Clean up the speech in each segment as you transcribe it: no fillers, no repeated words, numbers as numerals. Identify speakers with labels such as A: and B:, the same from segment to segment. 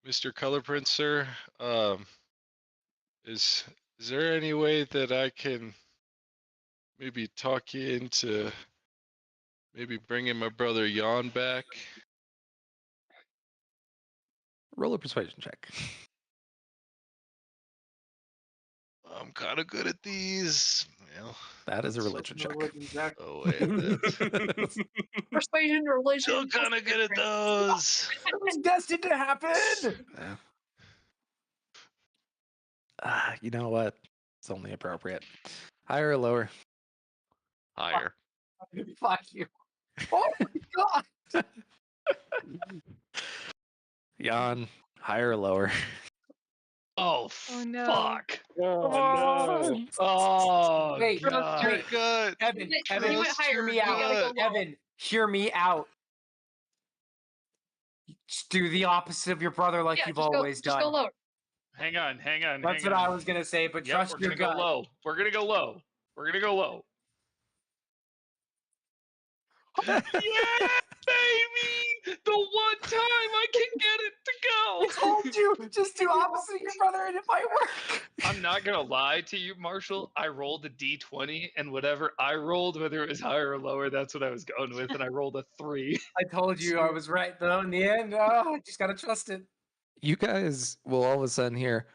A: Mr. Colorprint, sir. Is there any way that I can maybe talk you into maybe bringing my brother Jan back?
B: Roll a persuasion check.
A: I'm kind of good at these. Well,
B: That is a religion check.
A: oh wait, that's
C: Persuasion, religion.
A: still kind of good at those.
D: It's destined to happen.
B: Yeah. You know what? It's only appropriate. Higher or lower?
A: Higher.
D: Fuck you. Oh my god.
B: Jan, higher or lower?
E: Oh,
C: no.
E: fuck.
D: Oh no.
E: Oh,
D: Wait,
E: God.
A: Your
D: wait.
A: gut.
D: Evan,
C: You
D: Evan,
C: went higher.
D: hear me
C: You
D: out.
C: gotta go low.
D: Evan, hear me out. Just do the opposite of your brother like you've always
C: Just go
D: done.
C: lower.
E: Hang on.
D: That's what I was gonna say, but
E: Yep,
D: trust
E: we're
D: your
E: gonna
D: gut.
E: go low. We're gonna go low. We're gonna go low. Yeah, baby! The one time I can get it to
D: I
E: go.
D: told you, just do opposite of your brother and it might work.
E: I'm not gonna lie to you, Marshall. I rolled a d20, and whatever I rolled, whether it was higher or lower, that's what I was going with, and I rolled a 3.
D: I told you I was right though in the end. Oh, I just gotta trust it.
B: You guys will all of a sudden hear.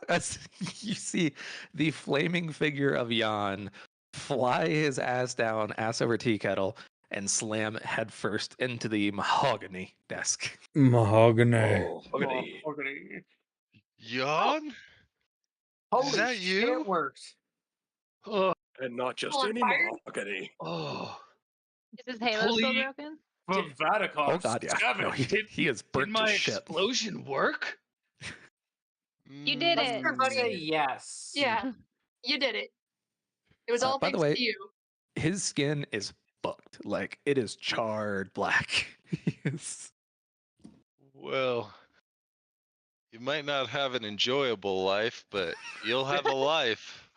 B: As you see the flaming figure of Jan fly his ass down, ass over tea kettle, and slam headfirst into the mahogany desk.
F: Mahogany.
D: Okay.
A: Jan?
D: Holy
A: that
D: shit,
A: you?
D: it worked.
E: Oh,
G: And not just
C: On
G: any
C: fire?
G: mahogany.
E: oh.
H: Is his halo still
E: Please.
H: broken?
B: Oh god, yeah. No, he is
E: Did
B: burnt
E: my
B: to shit.
E: explosion work?
H: You did
D: Let's
H: it.
D: say yes.
C: Yeah, you did it. It was all
B: By the
C: thanks
B: way,
C: to you.
B: his skin is fucked. Like, it is charred black.
A: Well, you might not have an enjoyable life, but you'll have a life.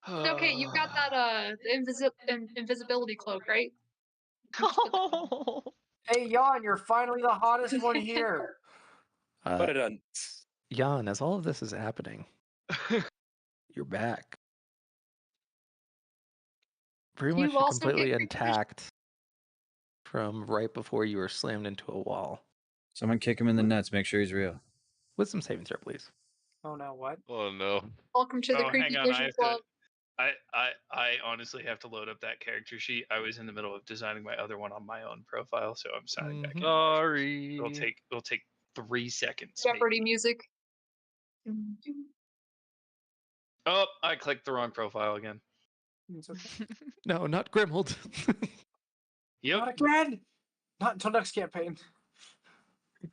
C: Okay, you've got that invisibility cloak, right?
D: Hey, Jan, you're finally the hottest one here.
G: Put it on.
B: Jan, as all of this is happening, you're back. Pretty
C: You
B: much you're
C: also get
B: completely
C: creepy vision?
B: intact from right before you were slammed into a wall.
F: Someone kick him in the nuts. Make sure he's real.
B: Wisdom saving throw, please.
D: Oh no, what?
A: Oh no.
C: Welcome to the
E: Oh,
C: Creepy
E: hang on, I
C: Vision
E: have
C: Club.
E: I honestly have to load up that character sheet. I was in the middle of designing my other one on my own profile, so I'm signing back in.
A: Sorry.
E: It'll take 3 seconds.
C: Jeopardy
E: maybe.
C: music.
E: Oh, I clicked the wrong profile again.
D: It's okay.
B: No, not Grimhold.
E: Yep.
D: Not again. Not until next campaign.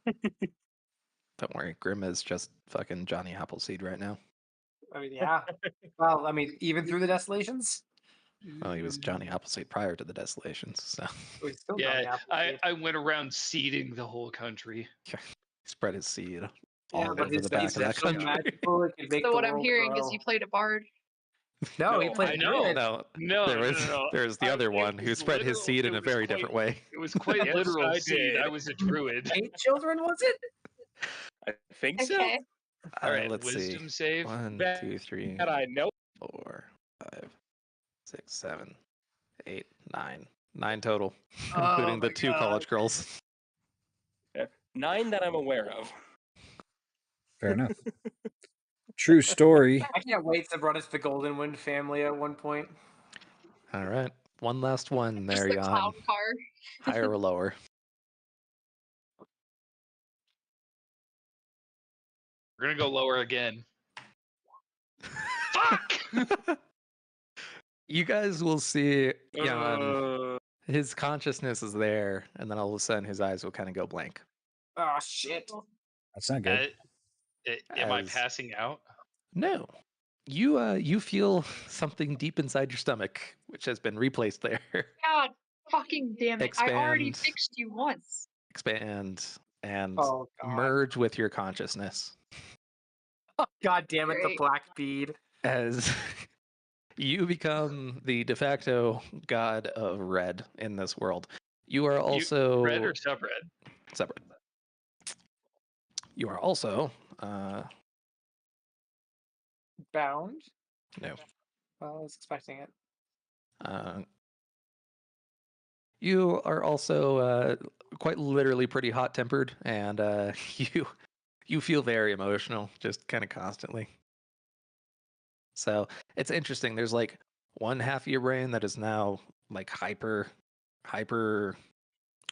B: Don't worry, Grim is just fucking Johnny Appleseed right now.
D: I mean, yeah. Well, I mean, even through the desolations.
B: Well, he was Johnny Appleseed prior to the desolations, so
D: Oh, he's still
E: Yeah,
D: Johnny
E: I
D: Appleseed.
E: went around seeding the whole country.
B: he spread his seed
D: Yeah,
B: all
D: but
B: over
D: his
B: the back of that
D: seeds are so
B: country.
D: magical, it could make
C: So
D: the
C: what I'm
D: world
C: hearing
D: grow.
C: is you played a bard.
D: No, he
E: No,
D: played
E: I know.
D: good.
B: No,
E: No,
B: there's the other
E: it
B: one who
E: was
B: spread his
E: literal-
B: seed
E: it
B: in a
E: was
B: very
E: quite-
B: different way.
E: It was quite
G: Yes,
E: literal
G: I
E: seed.
G: did.
E: I was a druid.
D: 8 children, was it?
G: I think so.
C: Okay.
E: All right,
B: Let's
E: wisdom
B: see.
E: save.
B: 1,
G: That-
B: 2, 3,
G: And I know.
B: 4, 5, 6, 7, 8, 9. 9 total,
D: Oh
B: including the
D: my
B: 2
D: God.
B: college girls.
G: 9 that I'm aware of.
F: Fair enough. True story.
D: I can't wait to run as the Golden Wind family at one point.
B: All right, one last one
C: Just
B: there,
C: the
B: Jan.
C: clown car.
B: Higher or lower?
E: We're gonna go lower again. Fuck!
B: You guys will see Jan.
G: Uh,
B: His consciousness is there, and then all of a sudden his eyes will kind of go blank.
D: Oh, shit.
F: That's not good.
E: Am I
B: As-
E: passing out?
B: No. You feel something deep inside your stomach, which has been replaced there.
C: God fucking damn it. I already
B: Expand.
C: fixed you once.
B: Expand and
D: Oh, God.
B: merge with your consciousness.
D: God damn it, the
C: Great.
D: black bead.
B: As You become the de facto god of red in this world. You are also
E: red or sub-red?
B: separate. You are also
D: Bound?
B: no.
D: Well, I was expecting it.
B: You are also quite literally pretty hot tempered, and you feel very emotional, just kind of constantly. So it's interesting. There's like one half of your brain that is now like hyper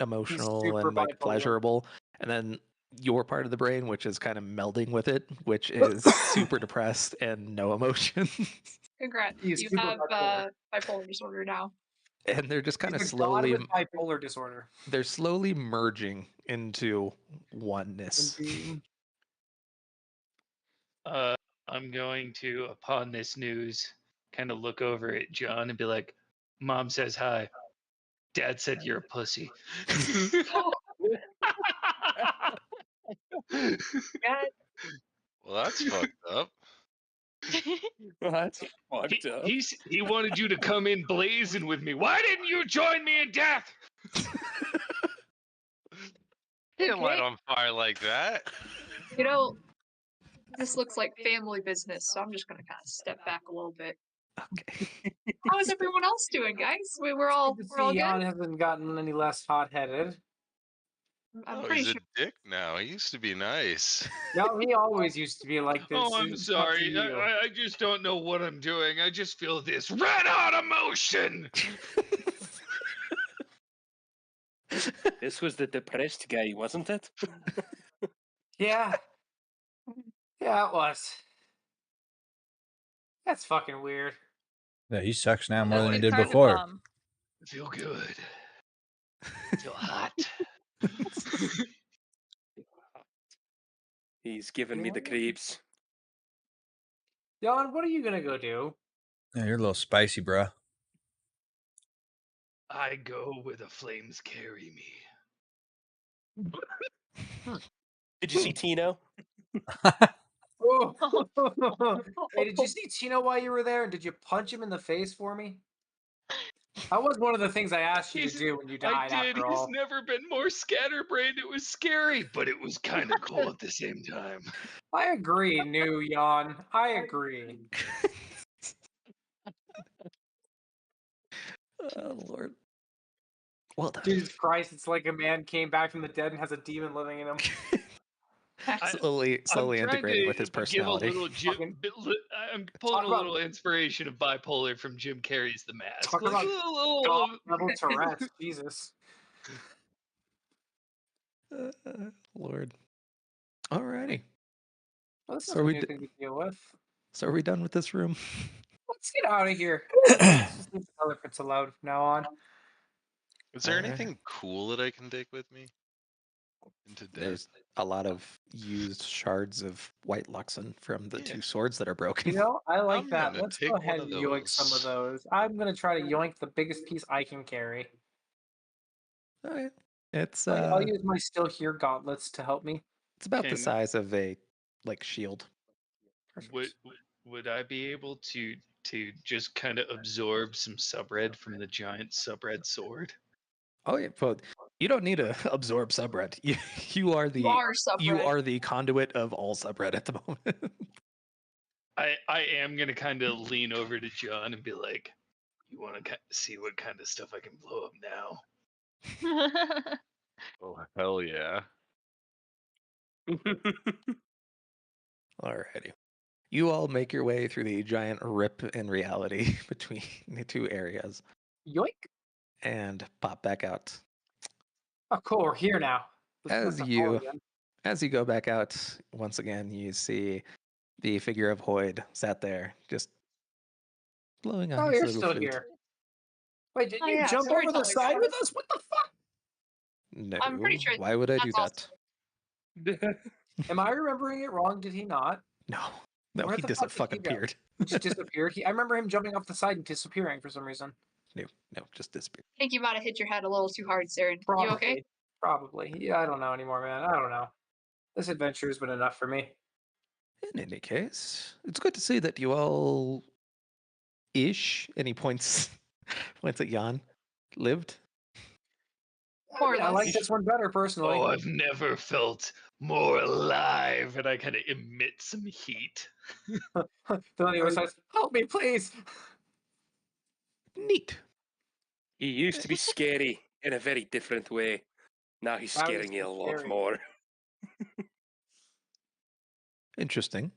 B: emotional
D: super
B: and like
D: bipolar.
B: pleasurable, and then your part of the brain, which is kind of melding with it, which is super depressed and no emotion.
C: Congrats.
D: He's
C: You
D: super
C: have
D: bipolar.
C: bipolar disorder now.
B: And they're just kind of
D: He's a god
B: slowly
D: with bipolar disorder.
B: they're slowly merging into oneness.
D: Indeed.
E: I'm going to, upon this news, kind of look over at John and be like, Mom says hi. Dad said you're a pussy.
C: God.
A: Well, that's fucked up.
G: Well, that's fucked up.
E: He wanted you to come in blazing with me. Why didn't you join me in death?
A: He didn't light
C: Okay.
A: on fire like that.
C: You know, this looks like family business, so I'm just gonna kind of step back a little bit.
B: Okay.
C: How is everyone else doing, guys? We're all
D: Good to
C: we're all
D: see
C: good.
D: Jan hasn't gotten any less hot-headed.
C: I'm
A: Oh,
C: pretty
A: he's
C: sure.
A: a dick now. He used to be nice.
D: No, he always used to be like this.
E: Oh, I'm
D: It's up to
E: sorry.
D: you.
E: I just don't know what I'm doing. I just feel this red hot emotion.
G: This was the depressed guy, wasn't it?
D: Yeah. Yeah, it was. That's fucking weird.
F: Yeah, he sucks now more than he
H: Good
F: did
H: time to
F: before.
H: bomb.
E: I feel good. Feel hot.
G: He's giving me the creeps.
D: Jan, what are you gonna go do?
F: Yeah, you're a little spicy, bro.
E: I go where the flames carry me.
G: Did you see Tino?
D: Oh. Hey, did you see Tino while you were there? Did you punch him in the face for me? That was one of the things I asked you to do when you
E: I
D: died,
E: did.
D: after
E: He's
D: all.
E: never been more scatterbrained. It was scary, but it was kind of cool at the same time.
D: I agree, new Jan. I agree.
B: Oh Lord. Well done.
D: Jesus Christ, it's like a man came back from the dead and has a demon living in him.
B: slowly
E: I'm trying
B: integrating with
E: to
B: his
E: give a
B: personality.
E: little
D: Fucking-
E: I'm pulling a
D: about-
E: little inspiration of bipolar from Jim Carrey's The Mask.
D: Talk
E: Like
D: about
E: a little-
D: God level Tourette's. Jesus.
B: Lord. Alrighty.
D: Well, this
B: So
D: is
B: are
D: a
B: we
D: new
B: d-
D: thing to deal with.
B: So are we done with this room?
D: Let's get out of here. Let's just leave the elephants allowed from now on.
A: Is there
B: Alright.
A: anything cool that I can take with me into death?
B: There's a lot of used shards of white Luxon from the
A: Yeah.
B: 2 swords that are broken.
D: You know, I like
A: I'm
D: that.
A: gonna
D: Let's
A: take
D: go
A: one
D: ahead
A: of
D: and yoink some of
A: those.
D: those. I'm gonna try to yoink the biggest piece I can carry.
B: Alright. It's
D: I'll use my still here gauntlets to help me.
B: it's about the
E: Can-
B: size of a like shield.
E: Would I be able to just kind of absorb some subred from the giant subred sword?
B: Oh yeah, but you don't need to absorb subred. You are the
C: You are subred.
B: you are the conduit of all subred at the moment.
E: I am gonna kind of lean over to John and be like, "You want to see what kind of stuff I can blow up now?"
A: Oh hell yeah!
B: Alrighty. You all make your way through the giant rip in reality between the 2 areas
D: Yoink.
B: and pop back out.
D: Oh, cool. We're here now. Let's
B: As
D: not
B: you
D: fall again.
B: as you go back out once again, you see the figure of Hoyd sat there, just blowing on
D: Oh,
B: his
D: you're
B: little
D: still
B: flute.
D: here. Wait, did
C: Oh,
D: you
C: yeah,
D: jump over the
C: storytelling
D: side
C: for
D: with
C: us.
D: us? What the fuck?
B: No,
C: I'm pretty sure
B: why would I do
C: that's
B: that?
D: Am I remembering it wrong? Did he not?
B: No, no,
D: Where
B: he
D: the fuck did he
B: fucking
D: go?
B: appeared.
D: He just disappeared. I remember him jumping off the side and disappearing for some reason.
B: No, just disappeared.
C: I think you might have hit your head a little too hard, Saren.
D: Probably.
C: You okay?
D: Probably. Yeah, I don't know anymore, man. I don't know. This adventure has been enough for me.
B: In any case, it's good to see that you all ish, and he points points at Jan, lived.
C: More or
D: I like
C: less.
D: this one better personally.
E: Oh, I've never felt more alive. And I kind of emit some heat.
D: Delaney says, "Help me, please."
B: Neat.
G: He used to be scary in a very different way. Now he's
D: Now he's
G: scaring you a lot
D: scary.
G: more.
B: Interesting.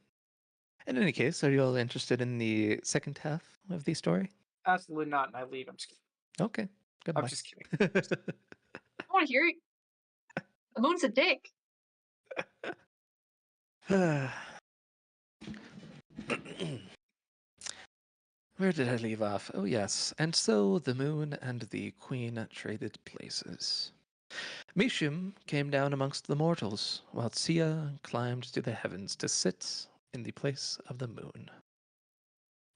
B: In any case, are you all interested in the second half of the story?
D: Absolutely not, and I leave. I'm just kidding.
B: Okay. Goodbye.
D: I'm just kidding.
C: I want to hear it. The moon's a dick.
B: Where did I leave off? Oh, yes. And so the moon and the queen traded places. Mishim came down amongst the mortals, while Sia climbed to the heavens to sit in the place of the moon.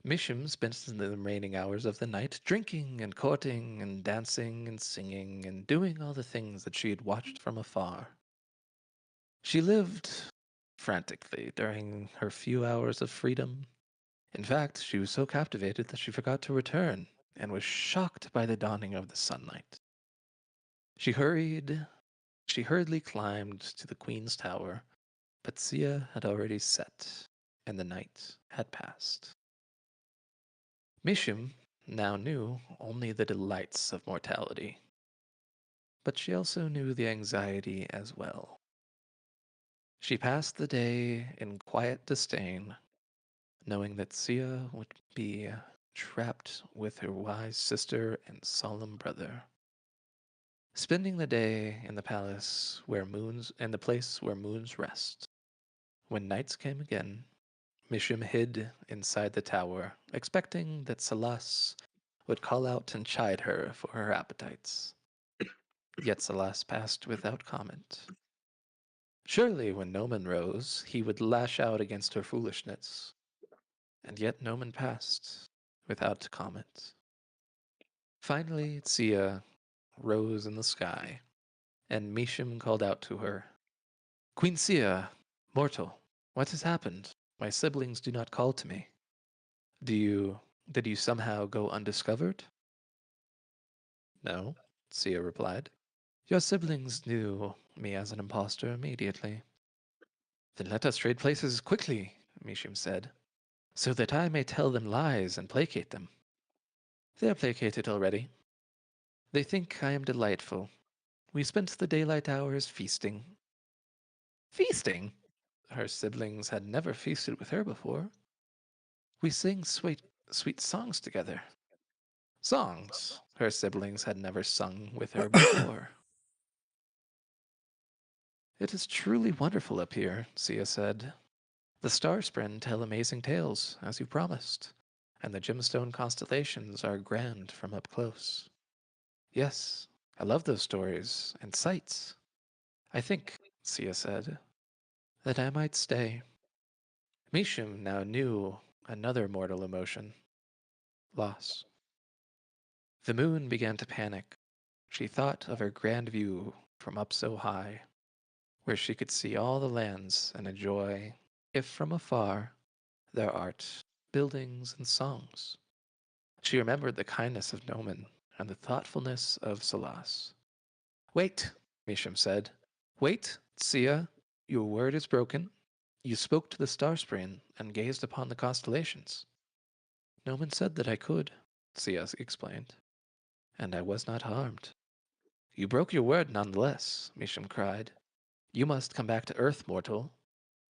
B: Mishim spent the remaining hours of the night drinking and courting and dancing and singing and doing all the things that she had watched from afar. She lived frantically during her few hours of freedom. In fact, she was so captivated that she forgot to return and was shocked by the dawning of the sunlight. She hurriedly climbed to the queen's tower, but Sia had already set, and the night had passed. Mishim now knew only the delights of mortality, but she also knew the anxiety as well. She passed the day in quiet disdain, knowing that Sia would be trapped with her wise sister and solemn brother, spending the day in the place where moons rest. When nights came again, Mishim hid inside the tower, expecting that Salas would call out and chide her for her appetites. Yet Salas passed without comment. Surely when Noman rose, he would lash out against her foolishness. And yet Noman passed without comment. Finally, Sia rose in the sky, and Mishim called out to her, "Queen Sia, mortal, what has happened? My siblings do not call to me. Did you somehow go undiscovered?" "No," Sia replied. "Your siblings knew me as an impostor immediately." "Then let us trade places quickly," Mishim said, "so that I may tell them lies and placate them." "They are placated already. They think I am delightful. We spent the daylight hours feasting." Feasting? Her siblings had never feasted with her before. "We sing sweet songs together." Songs her siblings had never sung with her before. "It is truly wonderful up here," Sia said. "The Starspren tell amazing tales, as you promised, and the gemstone constellations are grand from up close. Yes, I love those stories and sights. I think," Sia said, "that I might stay." Mishim now knew another mortal emotion: loss. The moon began to panic. She thought of her grand view from up so high, where she could see all the lands and enjoy, if from afar, their art, buildings, and songs. She remembered the kindness of Noman and the thoughtfulness of Salas. "Wait," Misham said. "Wait, Sia, your word is broken. You spoke to the Starspring and gazed upon the constellations." "Noman said that I could," Sia explained, "and I was not harmed." "You broke your word nonetheless," Misham cried. "You must come back to Earth, mortal,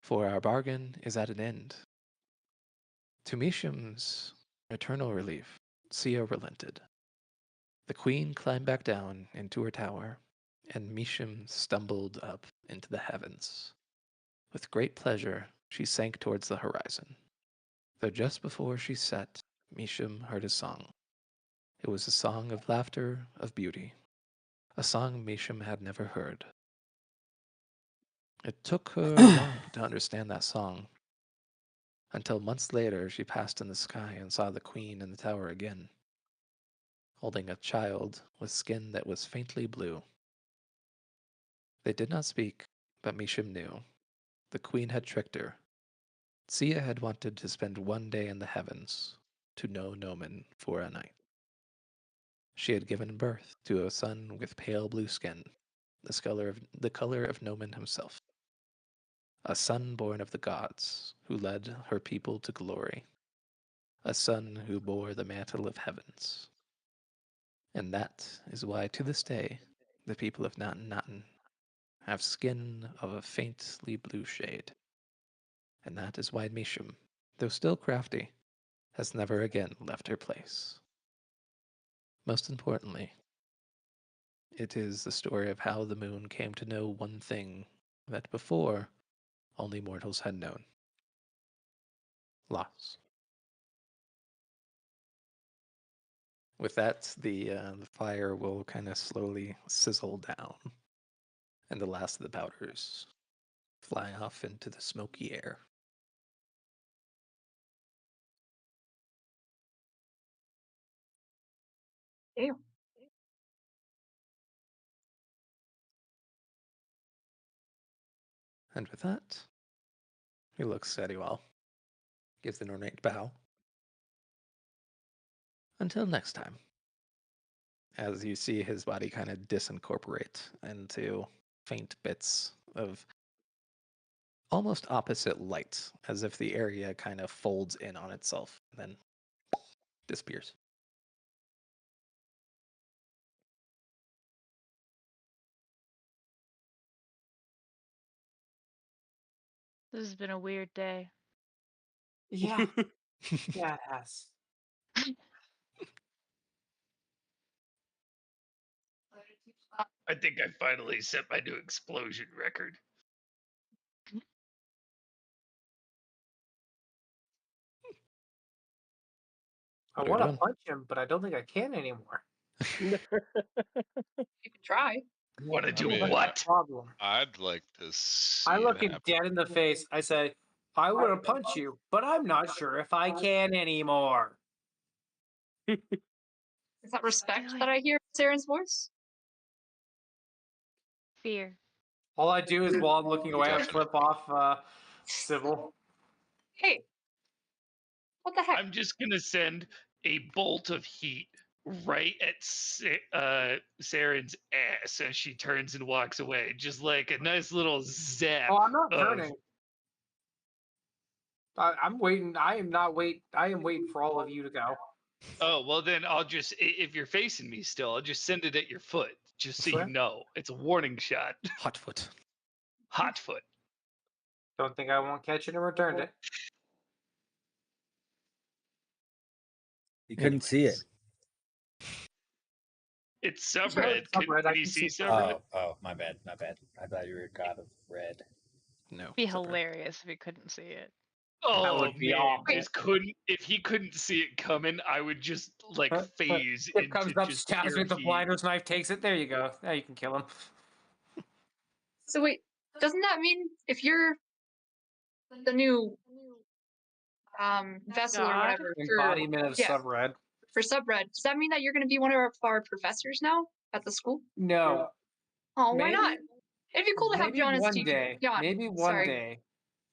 B: for our bargain is at an end." To Misham's eternal relief, Sia relented. The queen climbed back down into her tower, and Misham stumbled up into the heavens. With great pleasure, she sank towards the horizon. Though just before she set, Misham heard a song. It was a song of laughter, of beauty, a song Misham had never heard. It took her long to understand that song, until months later she passed in the sky and saw the queen in the tower again, holding a child with skin that was faintly blue. They did not speak, but Misham knew. The queen had tricked her. Sia had wanted to spend one day in the heavens, to know Nomen for a night. She had given birth to a son with pale blue skin, the color of Nomen himself. A son born of the gods, who led her people to glory. A son who bore the mantle of heavens. And that is why, to this day, the people of Natten have skin of a faintly blue shade. And that is why Mishum, though still crafty, has never again left her place. Most importantly, it is the story of how the moon came to know one thing that before only mortals had known. Loss. With that, the fire will kind of slowly sizzle down, and the last of the powders fly off into the smoky air.
C: Damn.
B: And with that, he looks at you all, gives an ornate bow. Until next time. As you see his body kind of disincorporate into faint bits of almost opposite light, as if the area kind of folds in on itself and then disappears.
H: This has been a weird day.
D: Yeah. Yeah, it has.
E: I think I finally set my new explosion record.
D: I
B: What are we
D: want to
B: doing?
D: punch him, but I don't think I can anymore.
C: You can try.
E: Want to do
A: mean,
E: what?
D: Problem.
A: I'd like to see
D: I
A: it
D: look him
A: happen.
D: dead in the face. I say, I want to punch you, but I'm not sure if I can anymore.
C: Is that respect
H: Really?
C: that I hear in Saren's voice?
H: Fear.
D: All I do is while I'm looking away, I
A: Definitely.
D: flip off Sybil.
C: Hey, what the heck?
E: I'm just gonna send a bolt of heat right at Saren's ass as she turns and walks away. Just like a nice little zap.
D: Oh, I'm not
E: of-
D: turning. I'm waiting. I am not wait. I am waiting for all of you to go.
E: Oh well, then I'll just if you're facing me still, I'll just send it at your foot, just so you
D: Okay.
E: know. It's a warning shot.
B: Hotfoot.
E: Hot foot.
D: Don't think I won't catch it and returned it.
F: You couldn't see it.
E: It's
D: Sure,
E: subred.
D: it's subred, I
E: Can you
D: can
E: see
D: see
E: subred?
F: Oh, my bad, my bad. I thought you were a god of red.
B: No.
H: Be
B: separate.
H: hilarious if you couldn't see it.
E: Oh
D: would be
E: man,
D: awful.
E: just couldn't. If he couldn't see it coming, I would just like phase
D: It comes
E: into
D: up,
E: just
D: stabs me
E: pure
D: with the
E: heat.
D: blinder's knife, takes it. There you go. Now you can kill him.
C: So wait, doesn't that mean if you're the new vessel or
H: God?
C: whatever
D: Embodiment of
C: yeah.
D: subred.
C: for subred, does that mean that you're going to be one of our professors now at the school?
D: No.
C: Oh, why
D: Maybe-
C: not? It'd be cool to have
D: Maybe
C: John as
D: one
C: teacher.
D: day.
C: Jan,
D: Maybe one
C: sorry.
D: day.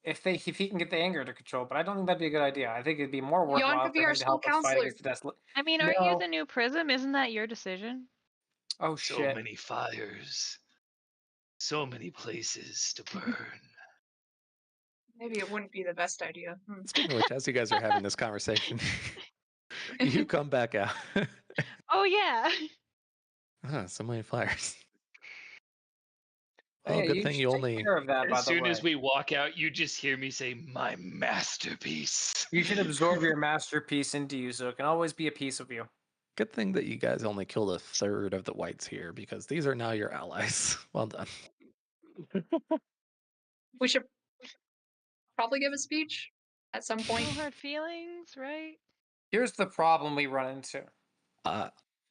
D: If he can get the anger to control, but I don't think that'd be a good idea. I think it'd be more worthwhile
C: could be
D: for
C: our
D: him to
C: school
D: help us fight
C: counselor.
D: against the desolate.
H: I mean, aren't you
D: No.
H: the new Prism? Isn't that your decision?
D: Oh
E: So
D: shit!
E: many fires, so many places to burn.
C: Maybe it wouldn't be the best idea.
B: Speaking of which, as you guys are having this conversation, you come back out.
H: Oh yeah.
B: So many fires. Well,
D: Hey,
B: good
D: you
B: thing
D: should
B: you
D: take
B: only.
D: care of that. By
E: As
D: the
E: soon
D: way,
E: as we walk out, you just hear me say, "My masterpiece."
D: you should absorb your masterpiece into you, so it can always be a piece of you.
B: Good thing that you guys only killed a third of the whites here, because these are now your allies. Well done.
C: We should probably give a speech at some point.
H: No hard feelings, right?
D: Here's the problem we run into.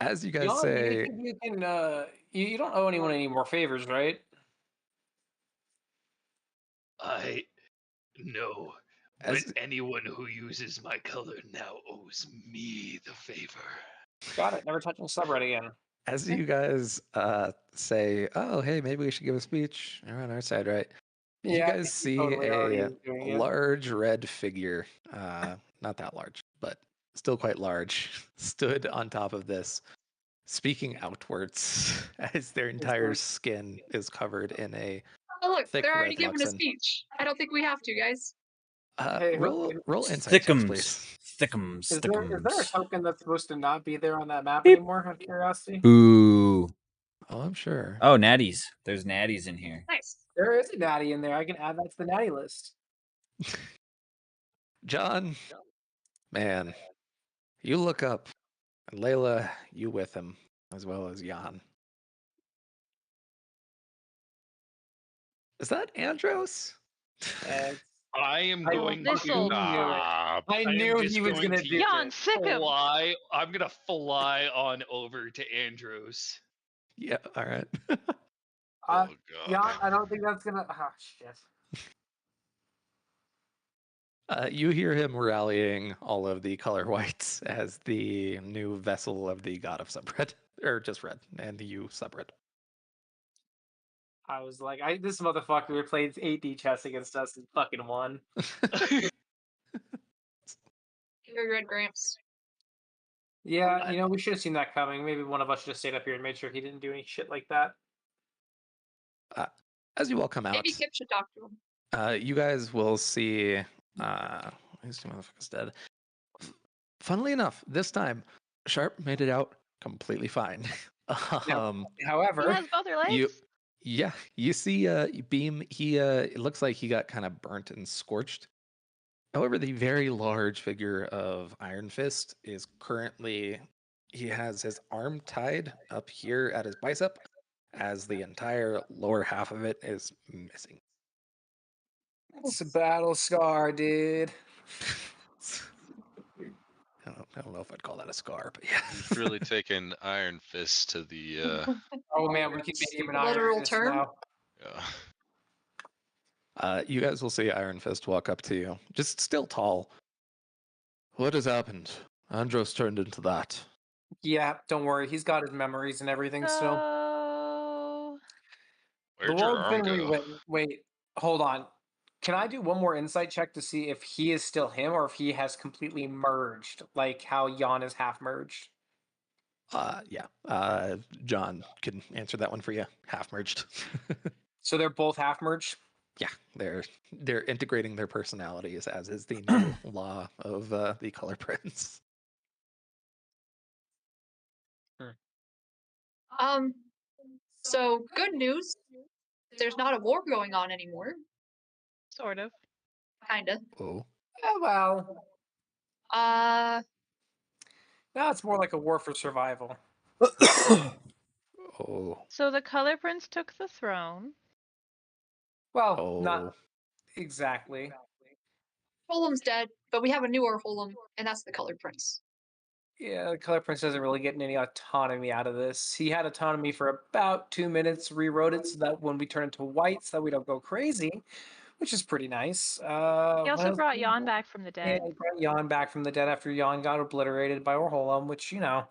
B: As you guys
D: John,
B: say,
D: you think you can? You don't owe anyone any more favors, right?
E: I know, but
B: As-
E: anyone who uses my color now owes me the favor.
D: Got it. Never touching subred again.
B: as you guys say, oh, hey, maybe we should give a speech. You're on our side, right? You
D: Yeah, I
B: guys
D: think
B: see
D: totally already
B: a
D: is doing it.
B: large red figure. Not that large, but still quite large, stood on top of this, speaking outwards as their entire skin is covered in a
C: Oh look,
B: thick
C: they're already
B: red
C: giving a
B: luxin.
C: speech. I don't think we have to, guys.
D: Hey,
B: Roll insight checks,
F: Stickums.
B: please.
F: Stickums.
D: Is there a
F: Stickums.
D: token that's supposed to not be there on that map
F: Beep.
D: anymore? Out of curiosity,
F: Ooh.
B: Oh, I'm sure.
F: Oh, natties. There's natties in here.
C: Nice.
D: there is a natty in there. I can add that to the natty list.
B: John, man, you look up, and Layla, you with him, as well as Jan. Is that Andros?
D: And
E: I am
D: I
E: going
H: This'll-
E: to.
D: I
E: am
D: knew
E: just
D: he was
E: going
D: gonna
E: to
D: do
H: Jan,
D: this.
H: sick him.
E: fly. I'm gonna fly on over to Andros.
B: Yeah, all right.
A: Oh god.
D: Yeah, I don't think that's gonna. Oh shit.
B: You hear him rallying all of the color whites as the new vessel of the god of subred, or just red, and you subred.
D: I was like, this motherfucker played 8D chess against us and fucking won.
C: Very red Gramps.
D: Yeah, you know, we should have seen that coming. Maybe one of us should have stayed up here and made sure he didn't do any shit like that.
B: As you all come out,
C: Maybe Kip should talk to him.
B: you guys will see. These two motherfuckers dead. Funnily enough, this time Sharp made it out completely fine.
H: He
D: However,
H: has both her legs.
B: You see Beam, he it looks like he got kind of burnt and scorched. However, the very large figure of Iron Fist is currently, he has his arm tied up here at his bicep, as the entire lower half of it is missing.
D: it's a battle scar, dude.
B: I don't know if I'd call that a scar, but yeah.
A: He's really taken Iron Fist to the
D: Oh man, we can make him an
C: Literal
D: Iron Fist
C: term?
D: now.
B: You guys will see Iron Fist walk up to you, just still tall. What has happened? Andros turned into that.
D: Yeah, don't worry, he's got his memories and everything still.
H: So
A: Where'd
D: The
A: your
D: world's
A: arm
D: been
A: go?
D: wait, hold on. Can I do one more insight check to see if he is still him or if he has completely merged, like how Jan is half merged?
B: Yeah. John can answer that one for you. Half merged.
D: So they're both half merged?
B: Yeah, they're integrating their personalities, as is the new law of the color prints.
C: So good news. There's not a war going on anymore.
H: sort of.
C: Kinda.
B: Oh,
D: Yeah, well,
C: Uh,
D: now it's more like a war for survival.
B: oh,
H: So the color prince took the throne.
D: Well,
B: oh.
D: not exactly.
C: Holum's dead, but we have a newer Holum, and that's the Color Prince.
D: Yeah, the Color Prince doesn't really get any autonomy out of this. He had autonomy for about 2 minutes, rewrote it so that when we turn into white, so that we don't go crazy, which is pretty nice.
H: He
D: what
H: also
D: else
H: brought
D: did he
H: Jan
D: do?
H: back from the
D: Yeah,
H: dead.
D: he brought Jan back from the dead after Jan got obliterated by Orholum, which, you know.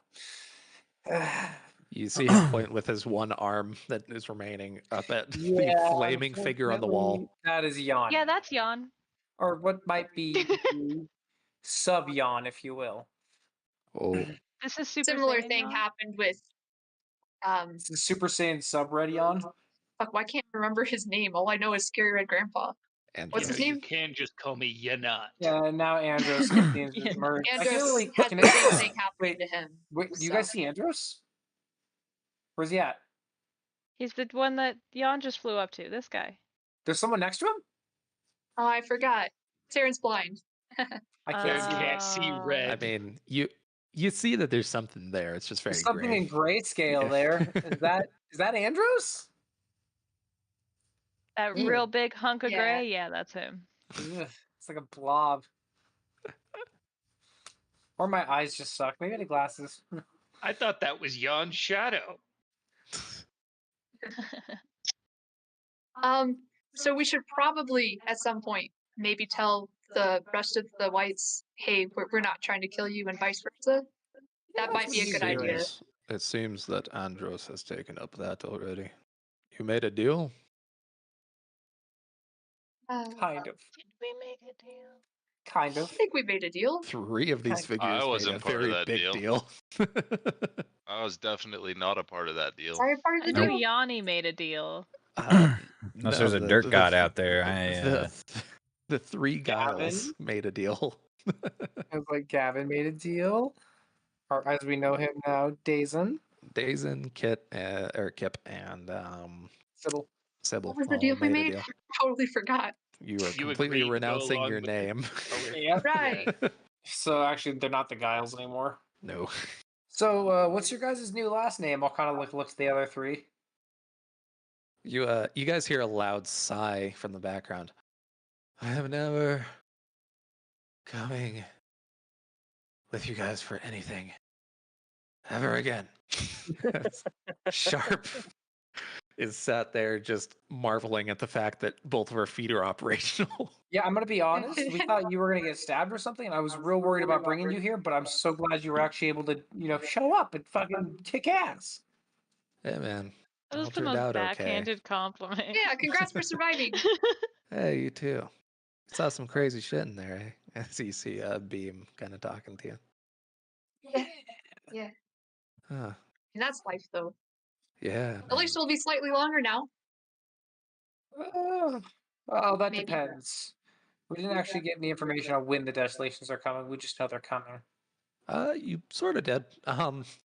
B: You see him point with his one arm that is remaining up at the flaming figure on the wall.
D: That is Jan.
H: Yeah, that's Jan.
D: Or what might be sub Jan, if you will.
B: Oh,
H: This is Super
C: Similar
H: Saiyan
C: thing
H: Jan.
C: happened with
D: It's the Super Saiyan sub Red Jan.
C: fuck, why can't I remember his name? All I know is Scary Red Grandpa.
B: and
C: What's his
E: You
C: name?
E: can just call me Yanot.
D: Yeah, now Andros continues his
H: Yeah.
D: merge. I can't
C: Andros
D: really.
C: had
D: Can
C: the same
D: I,
C: thing happen
D: wait,
C: to him.
D: wait, do you
C: so-
D: guys see Andros? Where's he at?
H: He's the one that Jan just flew up to. This guy.
D: There's someone next to him?
C: Oh, I forgot. Terran's blind.
D: I can't
E: Aaron
D: see
E: can't
D: that.
E: see
H: Oh.
E: red.
B: I mean, you see that there's something there. It's just very
D: There's something
B: gray.
D: in grayscale
B: Yeah.
D: there. Is that Andros?
H: That
C: Mm.
H: real big hunk of
C: Yeah.
H: gray. Yeah, that's him.
D: Ugh, it's like a blob. Or my eyes just suck. Maybe I need glasses.
E: I thought that was Jan's shadow.
C: So we should probably at some point maybe tell the rest of the whites, hey, we're not trying to kill you, and vice versa. That might be a good idea.
B: It seems that Andros has taken up that already. You made a deal?
D: Kind of.
H: Did we make a deal?
D: Kind
C: I
D: of.
C: think we made a deal.
B: 3 of these
D: Kind-
B: figures
A: I
B: made
A: wasn't
B: a
A: part of
B: very
A: that
B: big deal.
A: I was definitely not a part of that deal.
C: Sorry, part of
H: I
C: the
H: know
C: deal.
H: Yanni made a deal.
F: Unless there's a dirt god out there.
B: The 3 Giles
D: Gavin?
B: made a deal.
D: I was like, Gavin made a deal. Or as we know him now, Dazen.
B: Dazen, Kip, and
D: Sybil.
B: Sybil
C: What was the
B: all
C: deal we
B: made a
C: made?
B: deal.
C: Totally forgot.
B: You are
E: You
B: completely
E: agreed to go
B: renouncing
E: along
B: your
E: with it.
B: name.
D: Yep.
C: Right.
D: So actually, they're not the Giles anymore.
B: No.
D: So what's your guys' new last name? I'll kind of look to the other 3.
B: You guys hear a loud sigh from the background. I am never coming with you guys for anything ever again. Sharp is sat there just marveling at the fact that both of her feet are operational.
D: Yeah, I'm gonna be honest. We thought you were gonna get stabbed or something, and I was real worried about bringing you here. But I'm so glad you were actually able to, show up and fucking kick ass.
B: Hey man,
H: That was
B: all
H: the
B: turned
H: most
B: out okay.
H: backhanded compliment.
C: Yeah, congrats for surviving.
B: Hey, you too. Saw some crazy shit in there, eh? As you see Beam kind of talking to you.
C: Yeah. Yeah.
B: Huh.
C: And that's life, though.
B: Yeah.
C: At least it'll be slightly longer now.
D: Oh, that
C: Maybe.
D: depends. We didn't actually get any information on when the desolations are coming. We just know they're coming.
B: You sort of did.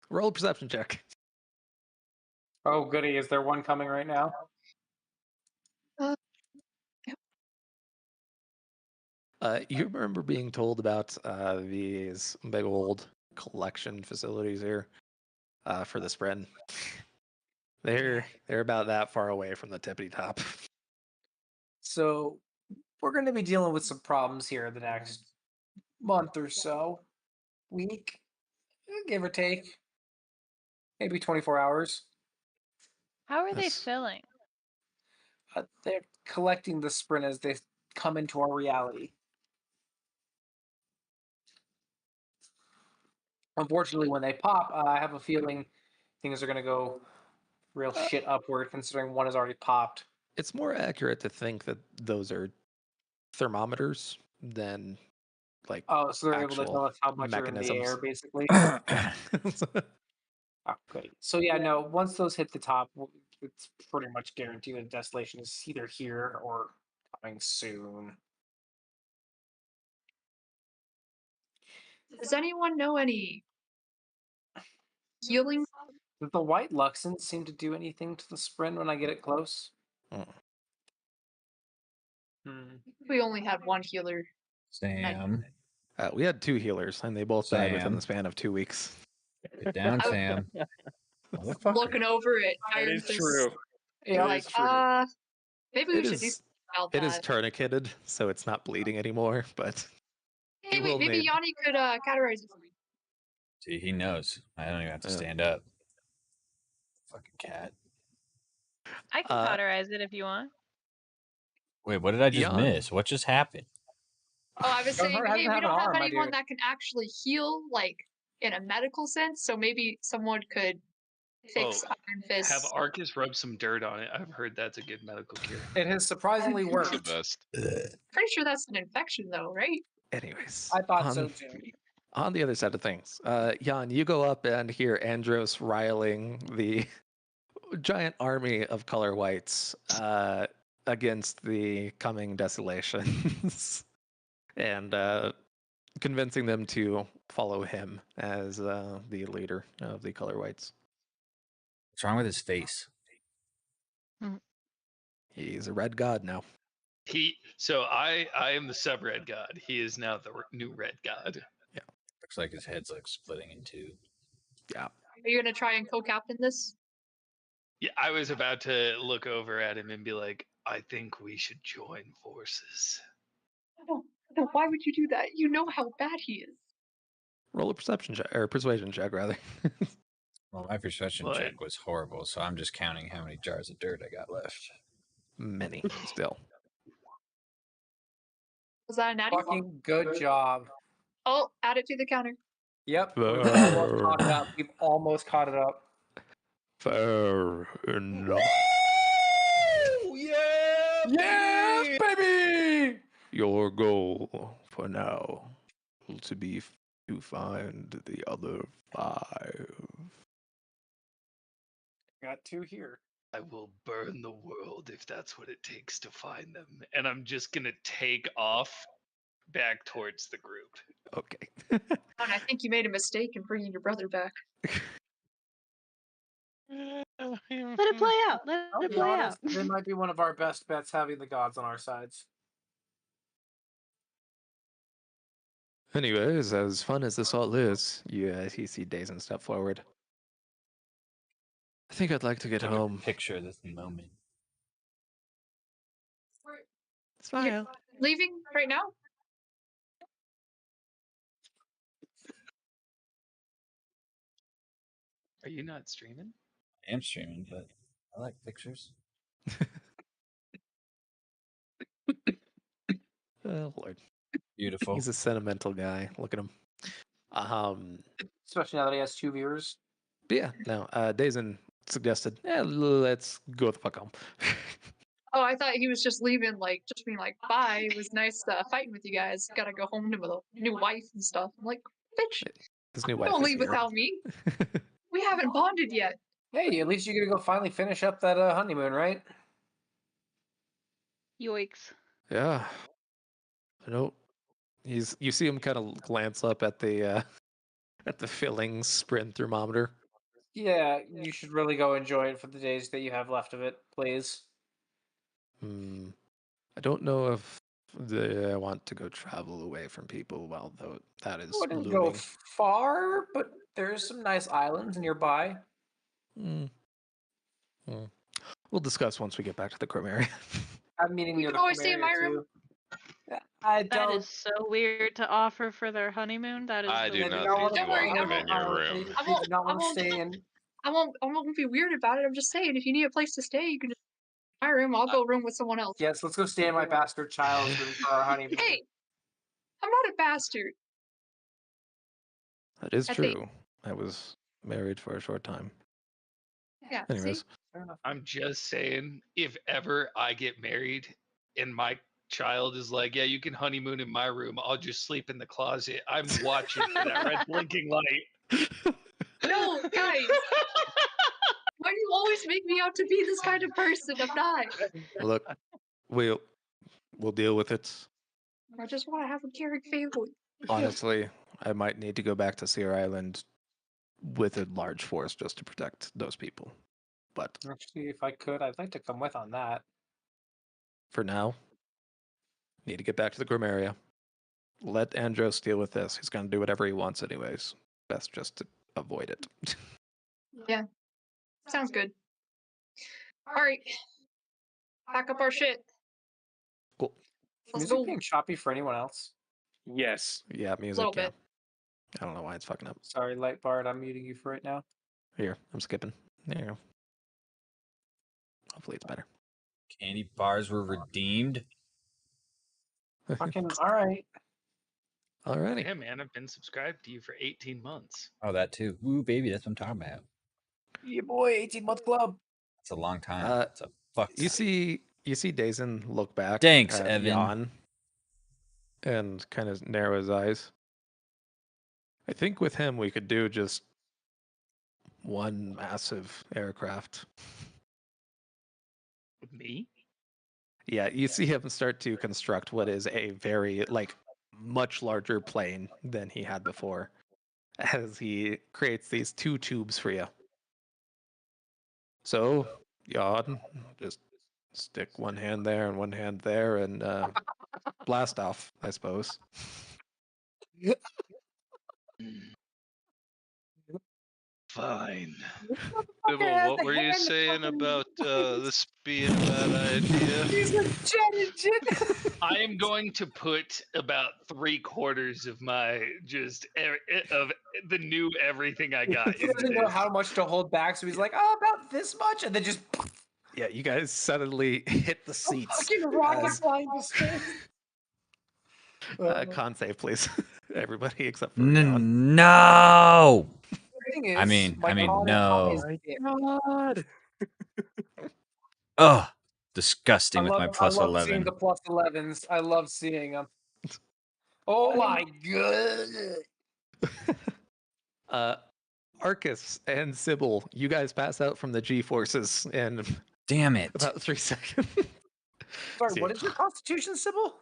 B: Roll a perception check.
D: Oh, goody! Is there one coming right now?
B: You remember being told about these big old collection facilities here for the spread? They're about that far away from the tippity top.
D: So we're going to be dealing with some problems here the next month or so, week, give or take, maybe 24 hours.
H: How are they
B: That's-
H: filling?
D: They're collecting the sprint as they come into our reality. Unfortunately, when they pop, I have a feeling things are going to go real shit upward, considering one has already popped.
B: It's more accurate to think that those are thermometers than like
D: Oh, so they're able to
B: actual
D: tell us how much are in the
B: mechanisms.
D: air, basically. Oh, great. So yeah, no. Once those hit the top, it's pretty much guaranteed that desolation is either here or coming soon.
C: Does anyone know any healing?
D: Does the white Luxon seem to do anything to the sprint when I get it close?
C: We only had one healer.
F: Sam.
B: We had 2 healers, and they both died within
F: Sam.
B: the span of 2 weeks.
F: Get down,
C: I-
F: Sam. Motherfucker.
C: Looking over at
G: That
C: Iron
G: is
C: Fist,
G: true.
D: Yeah,
C: like,
G: is true.
C: maybe we
B: It
C: should do
B: is
C: something about
B: it is
C: that.
B: tourniqueted, so it's not bleeding anymore. But
C: Hey,
B: you
C: wait,
B: will
C: maybe
B: need-
C: Yanni could cauterize it for me.
F: See, he knows. I don't even have to
B: Yeah.
F: stand up. Fucking cat.
H: I can cauterize it if you want.
F: Wait, what did I just
B: Jan.
F: miss? What just happened?
C: Oh, I was
D: Don't
C: saying,
D: hurt,
C: hey,
D: doesn't
C: we
D: have an
C: don't have
D: arm, my
C: anyone
D: dude.
C: that can actually heal, like, in a medical sense, so maybe someone could fix Iron Fist.
E: Have Arcus rub some dirt on it. I've heard that's a good medical cure.
D: It has surprisingly
A: The
D: worked.
A: best.
C: Pretty sure that's an infection, though, right?
B: anyways,
D: I thought so too.
B: on the other side of things, Jan, you go up and hear Andros riling the giant army of color whites against the coming desolations and convincing them to follow him as the leader of the color whites.
F: What's wrong with his face?
B: He's a red god now.
E: So I am the sub red god. He is now the new red god.
F: Looks like his head's like splitting in 2.
B: Yeah.
C: Are you gonna try and co-captain this?
E: Yeah, I was about to look over at him and be like, I think we should join forces.
C: No, why would you do that? You know how bad he is.
B: Roll a perception check, or persuasion check, rather.
F: Well, my perception
E: What?
F: check was horrible, so I'm just counting how many jars of dirt I got left.
B: Many, still.
C: Was that a natty?
D: Fucking good job.
C: Oh, add it to the counter.
D: Yep, we've almost caught it up. We've almost caught it up.
B: Fair enough.
D: Yes, baby!
B: Your goal for now to find the other 5.
D: Got 2 here.
E: I will burn the world if that's what it takes to find them. And I'm just gonna take off back towards the group.
B: Okay.
C: And I think you made a mistake in bringing your brother back.
H: Let it play out. Let
D: I'll
H: it
D: be
H: play
D: honest,
H: out.
D: they might be one of our best bets having the gods on our sides.
B: Anyways, as fun as this all is, you see Dazen step forward. I think I'd like to get
F: Took
B: home.
F: a picture of this moment.
B: Smile.
C: Leaving right now?
E: Are you not streaming?
F: I am streaming, but I like pictures.
B: Oh Lord,
F: Beautiful.
B: he's a sentimental guy. Look at him.
D: Especially now that he has 2 viewers.
B: But yeah, no. Dazen suggested, let's go the fuck home.
C: Oh, I thought he was just leaving, like, just being like, bye. It was nice fighting with you guys. Gotta go home to my new wife and stuff. I'm like, bitch,
B: His new wife
C: don't
B: is
C: leave
B: here.
C: without me. We haven't bonded yet.
D: Hey, at least you're gonna go finally finish up that honeymoon, right?
H: Yoicks.
B: Yeah. I know. You see him kind of glance up at the Fillings sprint thermometer.
D: Yeah, you should really go enjoy it for the days that you have left of it, please.
B: I don't know if I want to go travel away from people while though that is
D: Wouldn't go
B: looming.
D: far, but there's some nice islands nearby.
B: We'll discuss once we get back to the Chromaria.
D: I'm meeting
C: You
D: near
C: can
D: the
C: always stay in my
D: Chromaria,
C: room.
D: too. I
H: That
D: don't.
H: is so weird to offer for their honeymoon. That is
A: I
H: the
A: do
D: They
A: not
H: weirdest.
A: think
C: Don't
A: you
C: worry,
A: want
C: I
A: them in
C: won't-
A: your room.
D: They
C: I
D: do
C: won't-
D: not
C: I
D: want to
C: won't-
D: stay in.
C: I won't be weird about it. I'm just saying, if you need a place to stay, you can just my room. I'll go room with someone else.
D: Yes, let's go stay in my bastard child's room for our honeymoon.
C: Hey, I'm not a bastard.
B: That is
C: I think-
B: true. I was married for a short time.
C: Yeah.
B: Anyways,
C: See?
D: Fair enough.
E: I'm just saying, if ever I get married and my child is like, yeah, you can honeymoon in my room, I'll just sleep in the closet. I'm watching for that red blinking light.
C: No, guys. Why do you always make me out to be this kind of person? I'm not.
B: look, we'll deal with it.
C: I just want to have a caring family.
B: Honestly, I might need to go back to Sear Island with a large force just to protect those people. But
D: Actually, if I could, I'd like to come with on that.
B: for now, need to get back to the Chromaria. Let Andros deal with this. He's going to do whatever he wants anyways. Best just to avoid it.
C: Yeah. Sounds good. All right. Pack up our shit.
B: Cool.
C: Let's
D: Music
C: go.
D: being choppy for anyone else?
G: Yes.
B: Yeah, music.
C: Little
B: Yeah.
C: bit.
B: I don't know why it's fucking up.
D: Sorry, Lightbard, I'm muting you for right now.
B: Here, I'm skipping. There you go. Hopefully it's better.
F: Candy bars were redeemed.
D: Fucking all right.
B: Alrighty.
E: Yeah, man, I've been subscribed to you for 18 months.
F: Oh, that too. Ooh, baby, that's what I'm talking about.
D: Yeah, boy, 18-month club.
F: That's a long time.
B: Uh,
F: It's a fuck.
B: You see Dazen look back
F: Thanks,
B: at
F: Evan.
B: Jan and kind of narrow his eyes. I think with him we could do just one massive aircraft.
E: With me?
B: Yeah, you see him start to construct what is a very, much larger plane than he had before as he creates these 2 tubes for you. So, Jan, just stick one hand there and one hand there and blast off, I suppose.
E: Fine.
A: Dibble, what were you saying about this being a bad idea?
D: He's a jet engine.
E: I am going to put about 3/4 of my of the new everything I got
D: He
E: into
D: doesn't know
E: this.
D: how much to hold back, so he's like, oh, about this much, and then just
B: Yeah, you guys suddenly hit the seats.
D: fucking rocket
B: as-
D: flying to space.
B: Con save, please. Everybody except for Jan.
F: No.
D: The thing
F: I
D: is,
F: mean,
D: my con
F: no.
D: is dick.
B: God.
F: Ugh. Disgusting with my plus
D: I love seeing
F: 11.
D: the plus 11s. I love seeing them. Oh my god.
B: Arcus and Sybil, you guys pass out from the G-forces in
F: Damn it.
B: about 3 seconds.
D: Sorry,
B: See.
D: what is your constitution, Sybil?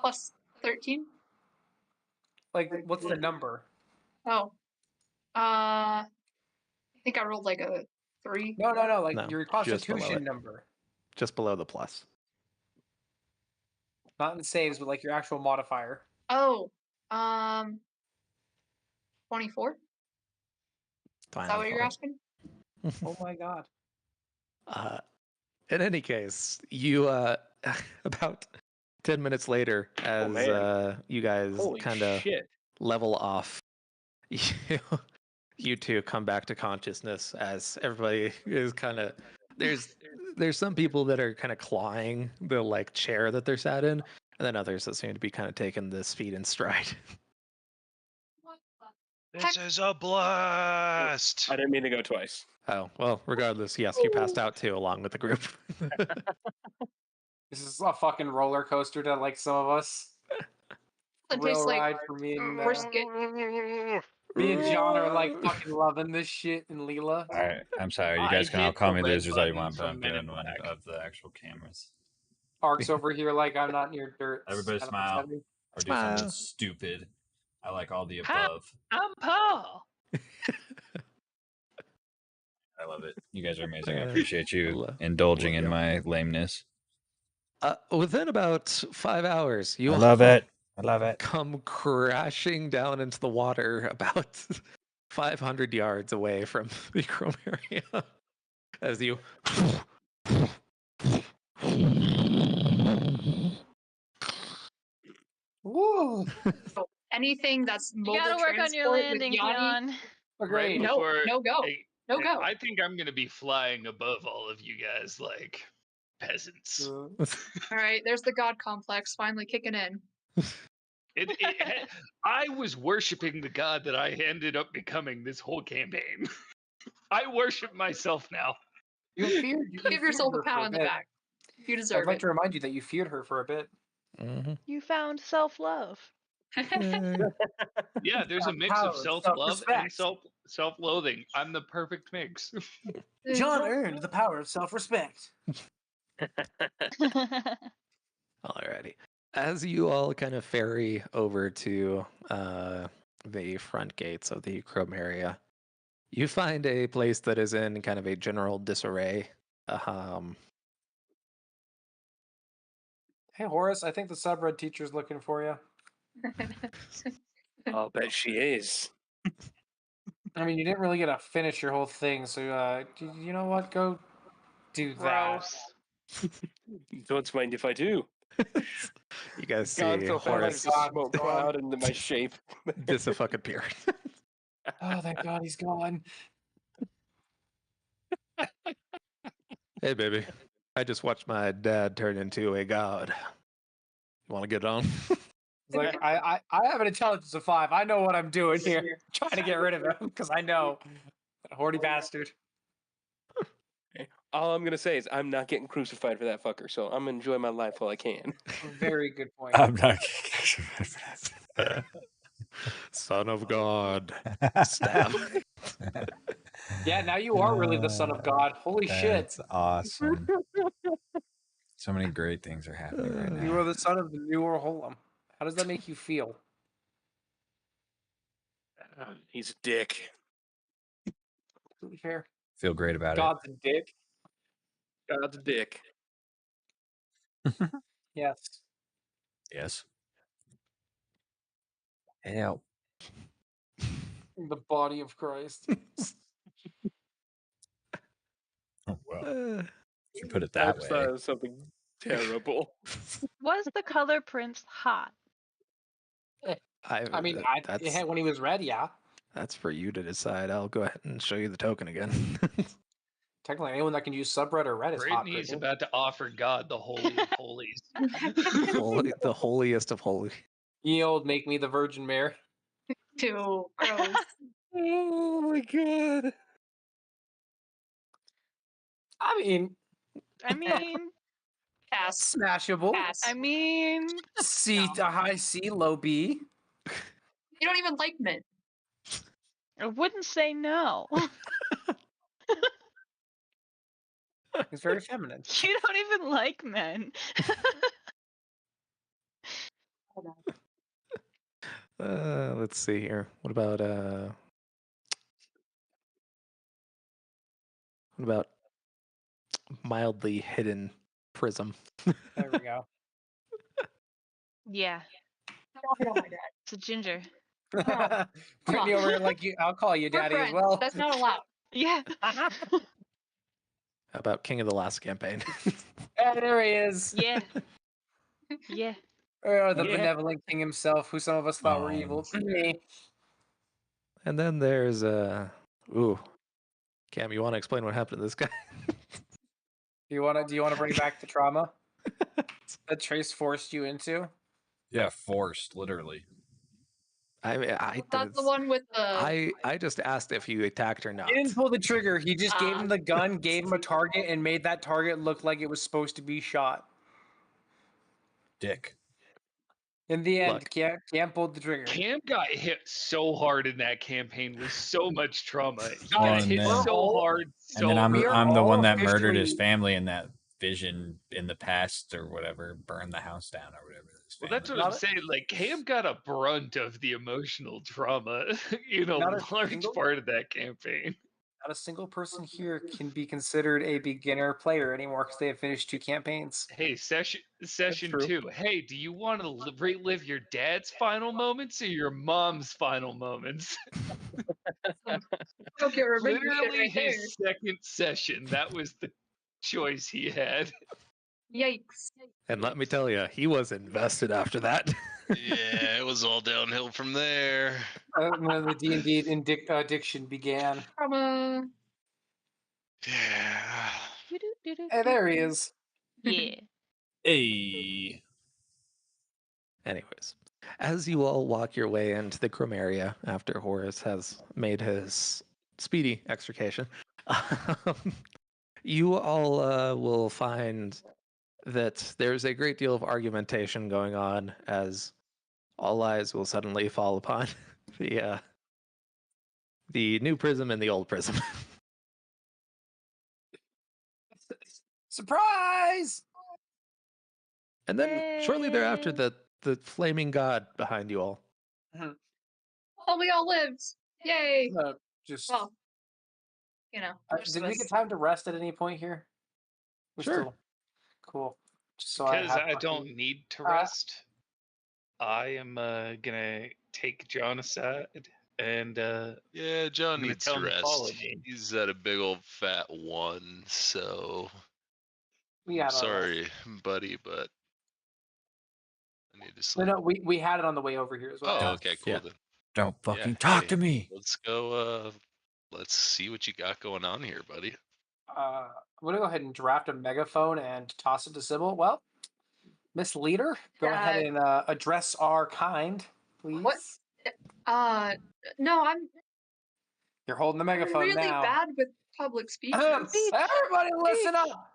C: Plus 13.
D: Like, what's the number?
C: Oh. I think I rolled like a 3.
D: No, like
B: No,
D: your
B: just below
D: constitution
B: it.
D: number.
B: Just below the plus.
D: Not in saves, but like your actual modifier.
C: Oh. 24?
B: Fine,
C: Is that
B: I'll
C: what you're
B: follow.
C: asking?
D: Oh my god.
B: In any case, you about 10 minutes later, as
G: man.
B: you guys
G: Holy
B: kind of
G: shit.
B: level off, you two come back to consciousness as everybody is kind of there's some people that are kind of clawing the like chair that they're sat in, and then others that seem to be kind of taking this feat in stride.
E: This is a blast.
G: I didn't mean to go twice.
B: Oh well, regardless, yes, you passed out too along with the group.
D: This is a fucking roller coaster to like some of us.
C: It
D: Real
C: tastes like
D: ride for me and
C: we're
D: me and John are like fucking loving this shit and Leela.
F: All right, I'm sorry. You
E: I
F: guys can all
E: hit
F: call
E: the
F: me
E: red
F: losers all you
E: button
F: want, but
E: from
F: I'm
E: Men
F: doing
E: in
F: one
E: Black.
F: of the actual cameras.
D: Arc's over here like I'm not near dirt.
F: Everybody
D: Kinda
F: smile.
D: upset me.
F: Or do something
B: Smile.
F: stupid. I like all the
E: Hi.
F: above.
E: I'm Paul.
F: I love it. You guys are amazing. I
B: Uh,
F: appreciate you
B: love
F: indulging in
B: you.
F: my lameness.
B: Within about 5 hours, you
F: I
B: all
F: love it. I love it.
B: come crashing down into the water about 500 yards away from the chrome area as you
D: Woo!
C: anything that's
H: You
C: mobile
H: gotta work on your
C: transport with
H: landing,
C: Yanni.
H: Jon.
D: Agreed.
C: No,
E: before-
C: no go.
E: Hey,
C: No go.
E: I think I'm gonna be flying above all of you guys like peasants.
C: All right, there's the god complex finally kicking in.
E: I was worshiping the god that I ended up becoming this whole campaign. I worship myself now.
D: You feared. You
C: Give
D: feared
C: yourself
D: her
C: a
D: for
C: pat on the
D: bit.
C: back. You
D: I'd
C: deserve
D: like
C: it.
D: to remind you that you feared her for a bit.
B: Mhm.
H: You found self-love.
E: Yeah, there's a mix
D: Power
E: of
D: of
E: self-love and
D: self-respect.
E: self-loathing. I'm the perfect mix.
D: John earned the power of self-respect.
B: Alrighty. As you all kind of ferry over to the front gates of the chrome area, you find a place that is in kind of a general disarray.
D: Hey Horace, I think the subred teacher's looking for you.
G: I'll bet she is.
D: I mean, you didn't really get to finish your whole thing, so you know what? Go do that.
H: Gross.
G: Don't mind if I do.
B: You guys
G: God,
B: see
G: so bad,
B: Horace
G: there's a smoke
D: gone.
G: cloud into my shape.
B: disappear.
D: Oh, thank God he's gone.
B: Hey, baby. I just watched my dad turn into a god. You want to get on?
D: He's like, I have an intelligence of 5. I know what I'm doing here. Trying to get rid of him because I know. Horny bastard.
G: All I'm gonna say is I'm not getting crucified for that fucker, so I'm enjoying my life while I can.
D: Very good point.
F: I'm not.
B: Son of God. Stab.
D: Yeah, now you are really the son of God. Holy shit.
F: That's awesome. So many great things are happening right
D: You
F: now.
D: are the son of the new Orholum. How does that make you feel?
G: He's a dick.
D: Completely fair.
F: Feel great about
D: God's a dick.
G: God's a dick.
D: Yes.
F: it. Yes. Help.
D: The body of Christ.
F: Oh, well,
B: Uh,
F: you put it
G: I
F: that
G: just
F: way.
G: thought it was something terrible.
H: Was the color prince hot?
D: I mean,
B: that's
D: when he was red, yeah.
B: that's for you to decide. I'll go ahead and show you the token again.
D: Technically, anyone that can use subred or red is hot.
E: Brittany's
D: Brittany.
E: about to offer God the holy of holies.
B: The holiest of holy.
D: Ye old make me the Virgin Mary.
C: Too gross.
G: Oh my god.
D: I mean,
H: I mean,
C: Pass.
D: Smashable.
C: Pass.
H: I mean,
D: C, a high C, low B.
C: You don't even like mint.
H: I wouldn't say no.
D: It's very feminine.
H: You don't even like men.
B: Let's see here. What about mildly hidden prism?
D: There we go.
H: Yeah,
C: Don't hit on my dad.
H: it's a ginger.
D: Brittany over here, like you, I'll call you
C: We're
D: daddy as
C: friends.
D: well.
C: That's not allowed.
H: Yeah.
B: How about King of the Last campaign?
D: Hey, there he is.
H: Yeah. Yeah.
D: Or the
G: Yeah.
D: benevolent king himself, who some of us thought were evil. Me.
B: And then there's ooh, Cam, you want to explain what happened to this guy?
D: Do you want to bring back the trauma that Trace forced you into?
F: Yeah, forced, literally.
C: That's the one with the.
B: I just asked if you attacked or not.
D: He didn't pull the trigger. He just gave him the gun, gave him a target, and made that target look like it was supposed to be shot.
F: Dick.
D: In the end,
B: Look.
D: Cam pulled the trigger.
E: Cam got hit so hard in that campaign with so much trauma. He
F: Oh,
E: got
F: and
E: hit
F: then-
E: so hard.
F: And then
D: we are
F: I'm the
D: all
F: one that murdered his
D: officially-
F: family in that vision in the past or whatever, burned the house down or whatever.
E: Well, that's what
D: Not
E: I'm
D: a-
E: saying. Like Cam got a brunt of the emotional trauma in a
D: Not a
E: large
D: single-
E: part of that campaign.
D: Not a single person here can be considered a beginner player anymore because they have finished 2 campaigns.
E: Hey, session
D: true.
E: 2. Hey, do you want to relive your dad's final moments or your mom's final moments?
C: Okay, remember shit
E: Literally
C: right there.
E: his second session. That was the choice he had.
C: Yikes.
B: And let me tell you, he was invested after that.
A: Yeah, it was all downhill from there.
D: When the D&D addiction began.
A: Yeah.
D: Hey, there he is.
H: Yeah.
F: Hey.
B: Anyways, as you all walk your way into the Chromaria after Horus has made his speedy extrication, you all will find that there's a great deal of argumentation going on as all eyes will suddenly fall upon the new prism and the old prism.
D: Surprise!
B: And then shortly thereafter,
H: Yay.
B: the flaming god behind you all.
C: Oh, we all lived. Yay.
D: Just
C: Well, you know. most
D: did
C: of
D: we
C: us.
D: get time to rest at any point here? We're
B: Sure.
D: still- cool. Just so
E: Because
D: have
E: I
D: my-
E: don't need to rest. I am gonna take John aside and
A: Yeah, John
E: I'm gonna
A: needs
E: tell
A: to
E: him to follow
A: rest.
E: me.
A: He's at a big old fat 1, so
D: We
A: I'm
D: had our rest.
A: sorry, buddy, but I need to
D: No,
A: sleep.
D: no, we had it on the way over here as well.
A: Oh, okay, cool
B: Yeah.
A: then.
F: Don't
A: Yeah,
F: fucking talk
A: hey,
F: to me.
A: Let's go. Let's see what you got going on here, buddy.
D: I'm gonna go ahead and draft a megaphone and toss it to Sybil. Well, Miss Leader, go ahead and address our kind, please.
C: What? No, I'm
D: You're holding the megaphone
C: really
D: now.
C: bad with public speeches.
D: Everybody, listen up.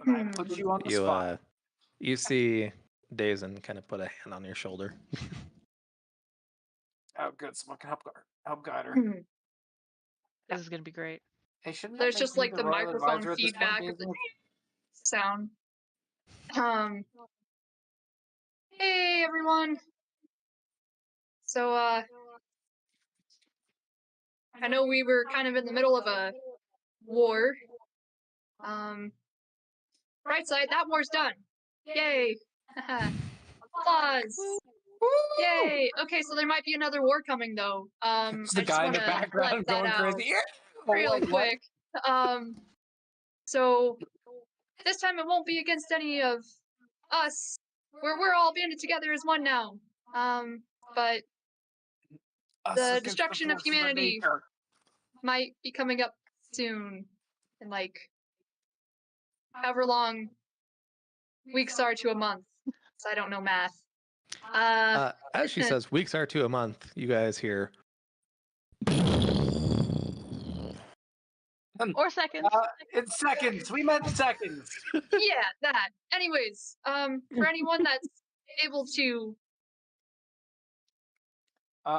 D: And I
C: Hmm.
D: put you on the spot.
B: You see Dazen kind of put a hand on your shoulder.
D: Oh, good. Someone can help guide her.
C: Hmm.
H: This is gonna be great.
D: Hey, shouldn't
C: There's
D: that
C: just
D: make
C: like
D: you
C: the
D: royal
C: microphone
D: advisor at this point,
C: feedback of the
D: Daisy?
C: sound. Hey everyone. So I know we were kind of in the middle of a war. Right side, that war's done. Yay. Applause. Yay. Okay, so there might be another war coming though.
D: It's the
C: I just
D: guy in the
C: wanna let
D: background
C: that
D: going
C: out
D: crazy.
C: real
D: Like, what?
C: quick. So this time it won't be against any of us. We're all banded together as one now. But
D: Us
C: the
D: against
C: destruction of
D: forces
C: humanity
D: nature.
C: might be coming up soon. In like however long weeks are to a month. So I don't know math.
B: As she says, weeks are to a month. You guys hear
H: Or seconds.
D: In seconds. We meant seconds.
C: Yeah, that. Anyways, for anyone that's able to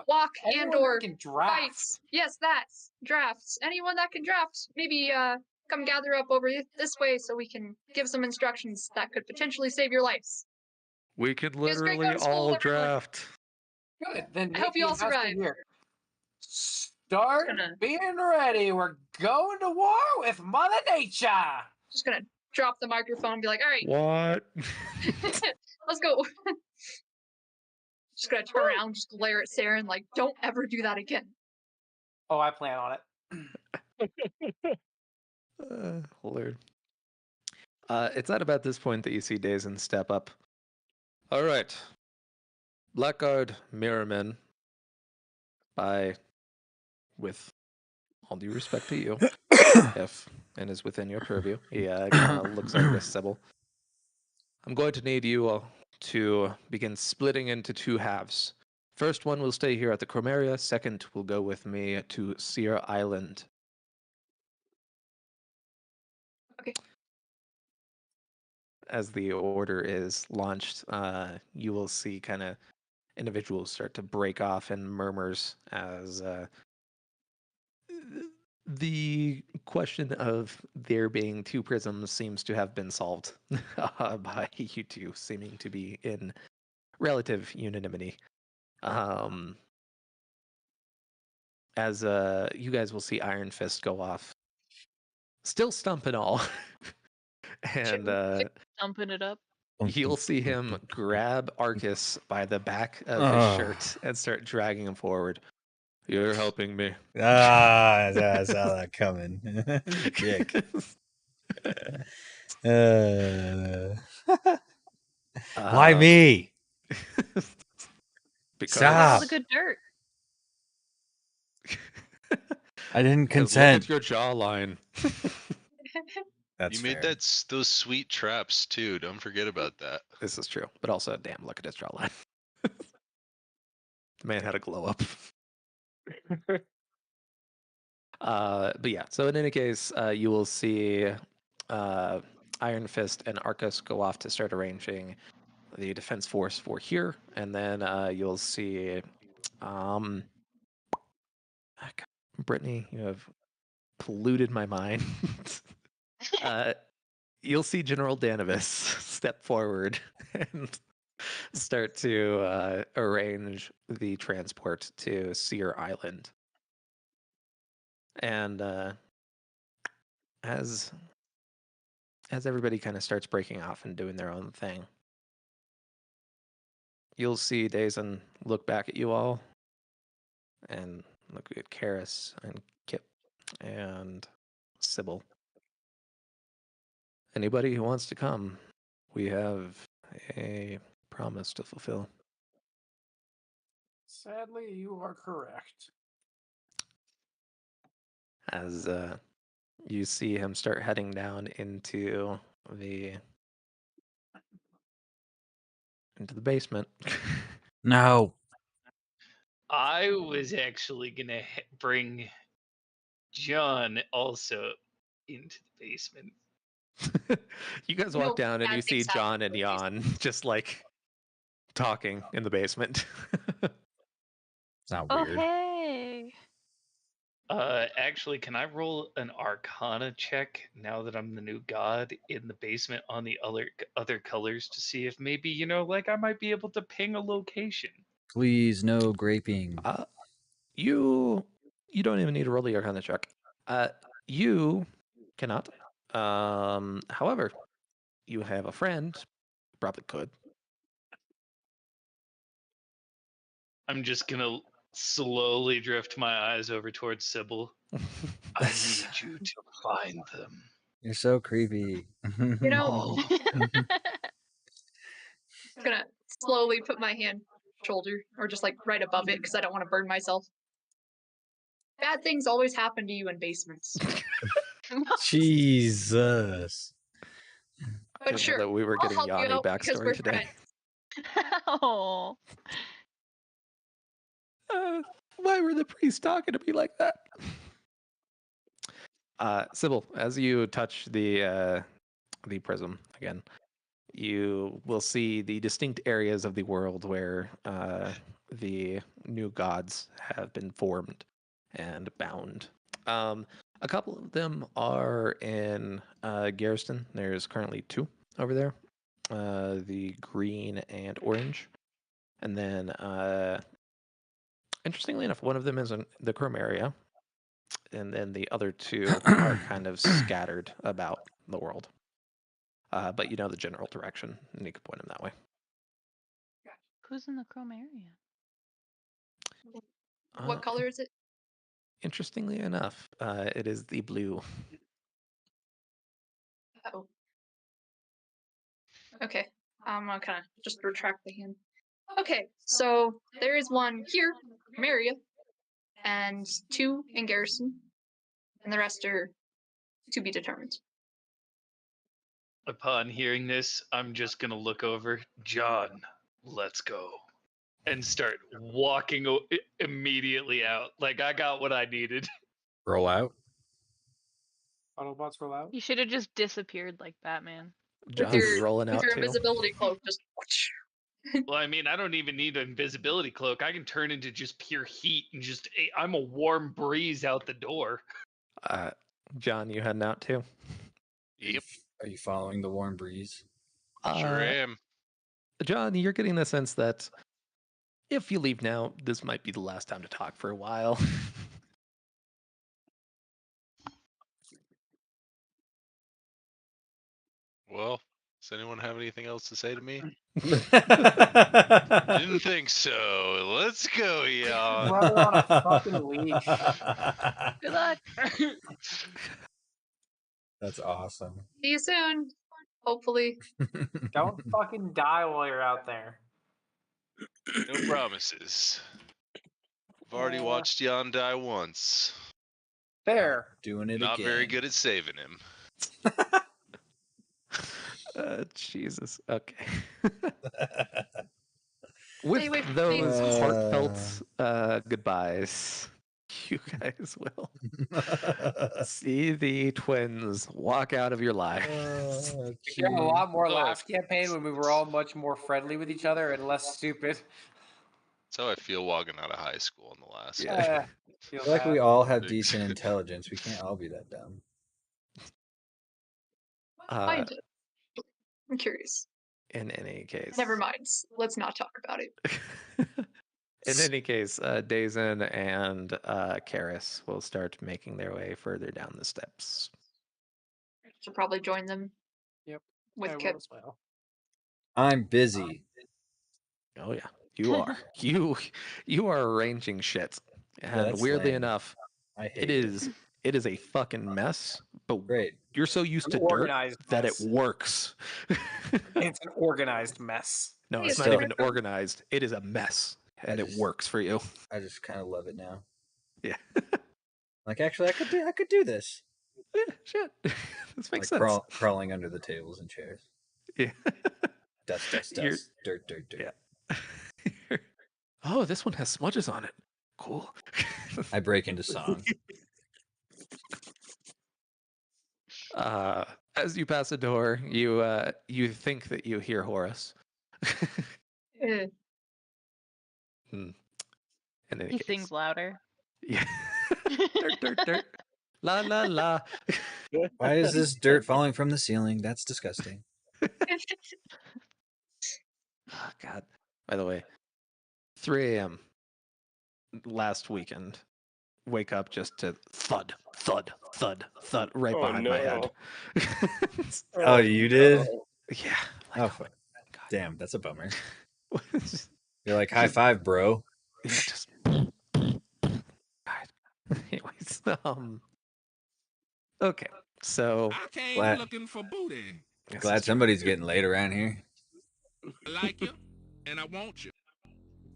C: walk and
D: Anyone
C: or
D: that can draft.
C: fights, yes, that's drafts. Anyone that can draft, maybe come gather up over this way so we can give some instructions that could potentially save your lives.
B: We could
C: was great
B: literally
C: going to school,
B: all
C: everyone.
B: draft.
D: Good. Then
C: I hope you all survive.
D: Here. Start
C: Gonna-
D: being ready. We're going to war with Mother Nature.
C: Just gonna drop the microphone and be like, all right,
B: What?
C: let's go. Just gonna turn around, just glare at Saren, like, don't ever do that again.
D: Oh, I plan on it.
B: Lord. It's at about this point that you see Dazen step up. All right. Blackguard Mirrorman, with all due respect to you, if and is within your purview, he kind of looks over to Sybil. I'm going to need you all to begin splitting into two halves. First one will stay here at the Chromaria. Second will go with me to Seer Island.
C: Okay.
B: As the order is launched, you will see kind of individuals start to break off in murmurs as the question of there being two prisms seems to have been solved by you two seeming to be in relative unanimity. As you guys will see Iron Fist go off, still stump and all, and
H: Dumping it up.
B: you'll see him grab Arcus by the back of his shirt and start dragging him forward. You're helping me.
F: I saw that coming. Dick. Why me?
B: Because
F: Stop.
H: All the good dirt.
F: I didn't
B: Look
F: consent.
B: at your jawline.
F: That's
A: You made
F: fair.
A: those sweet traps too. Don't forget about that.
B: This is true, but also, damn, look at his jawline. The man had a glow up. But yeah, so in any case, you will see Iron Fist and Arcus go off to start arranging the defense force for here, and then you'll see Brittany, you have polluted my mind. You'll see General Danavis step forward and start to arrange the transport to Seer Island. And as everybody kind of starts breaking off and doing their own thing, you'll see Dazen look back at you all and look at Karis and Kip and Sybil. Anybody who wants to come, we have a promise to fulfill.
D: Sadly, you are correct.
B: As you see him start heading down into the basement.
F: No.
E: I was actually gonna bring John also into the basement.
B: You guys
C: No
B: walk down and
C: bad
B: you see
C: things happen
B: John
C: in
B: and
C: the
B: Jan just like talking in the basement.
F: It's not
H: Oh,
F: weird.
H: hey.
E: Actually, can I roll an Arcana check now that I'm the new god in the basement on the other colors to see if maybe like I might be able to ping a location?
F: Please, no graping.
B: You don't even need to roll the Arcana check. You cannot. However, you have a friend. You probably could.
E: I'm just gonna slowly drift my eyes over towards Sybil. I need you to find them.
F: You're so creepy.
C: You know, I'm gonna slowly put my hand on my shoulder, or just like right above it, because I don't want to burn myself. Bad things always happen to you in basements.
F: Jesus.
B: I
C: But
B: didn't
C: sure,
B: know that we were
C: I'll
B: getting
C: help you
B: Yanni
C: out because
B: backstory
C: we're
B: today.
C: friends.
H: Oh.
B: Why were the priests talking to me like that? Sybil, as you touch the prism again, you will see the distinct areas of the world where the new gods have been formed and bound. A couple of them are in Garriston. There's currently 2 over there, the green and orange. And then, interestingly enough, one of them is in the Chrome area, and then the other 2 are kind of scattered about the world. But you know the general direction, and you can point them that way.
H: Who's in the Chrome area?
C: What color is it?
B: Interestingly enough, it is the blue.
C: Oh. Okay. I'm gonna kind of just retract the hand. Okay, so there is one here, Maria, and 2 in Garrison, and the rest are to be determined.
E: Upon hearing this, I'm just gonna look over. John, let's go, and start walking immediately out. Like I got what I needed.
F: Roll out.
D: Autobots roll out.
H: You should have just disappeared like Batman.
B: John's rolling
C: With
B: out
C: your
B: too.
C: invisibility cloak, just.
E: Well, I mean, I don't even need an invisibility cloak. I can turn into just pure heat and just I'm a warm breeze out the door.
B: John, you heading out too?
A: Yep.
F: Are you following the warm breeze?
A: Sure am.
B: John, you're getting the sense that if you leave now, this might be the last time to talk for a while.
A: Well, does anyone have anything else to say to me?
F: Didn't
A: Didn't think so. Let's go, Jan.
D: Brother on a fucking leash.
H: Good luck.
F: That's awesome.
C: See you soon. Hopefully.
D: Don't fucking die while you're out there.
A: No promises. I've already watched Jan die once.
D: There.
F: Doing it
A: Not
F: again.
A: very good at saving him.
B: Jesus. Okay. With
C: Stay away from me.
B: those heartfelt goodbyes, you guys will see the twins walk out of your lives.
D: We had a lot more
A: Oh.
D: last campaign when we were all much more friendly with each other and less stupid.
A: That's how I feel walking out of high school in the last.
B: Yeah.
D: Feel
F: I feel like
D: bad.
F: we all have decent intelligence. We can't all be that dumb.
C: Find it. I'm curious.
B: In any case.
C: Never mind. Let's not talk about it.
B: In any case, Dazen and Karis will start making their way further down the steps.
C: Should probably join them.
D: Yep.
C: With
D: I will
C: Kip.
D: as well.
F: I'm busy.
B: Oh yeah, you are. you are arranging shit, and
F: that's
B: weirdly
F: lame.
B: enough,
F: I hate
B: it is a fucking mess. But
F: Great.
B: you're so used
D: An
B: to dirt
D: organized
B: that
D: mess.
B: it works.
D: It's an organized mess.
B: No,
C: Hey,
B: it's
C: it's
B: not
F: still-
B: even organized. It is a mess, and it
F: just-
B: works for you.
F: I just kind of love it now.
B: Yeah.
F: Like actually, I could do this.
B: Yeah, shit. This makes
F: Like
B: sense.
F: crawling under the tables and chairs.
B: Yeah.
F: Dust,
B: You're-
F: dirt, dirt.
B: Yeah. Oh, this one has smudges on it. Cool.
F: I break into song.
B: As you pass a door, you think that you hear Horace.
C: Eh,
B: In any
H: He
B: case.
H: sings louder.
B: Yeah. Dirt, dirt, dirt. La la la.
F: Why is this dirt falling from the ceiling? That's disgusting.
B: Oh, God. By the way, 3 a.m. last weekend. Wake up just to thud, thud, thud, thud right
G: Oh,
B: behind my head.
F: Oh, you did?
B: Yeah.
F: Oh,
B: Like,
F: fuck.
B: God.
F: Damn, that's a bummer.
B: Just-
F: You're like, high five, bro.
B: yeah, just. Anyways, okay, so
I: I came
F: Glad-
I: looking for booty.
F: Glad somebody's getting laid around here.
I: I like you, and I want you.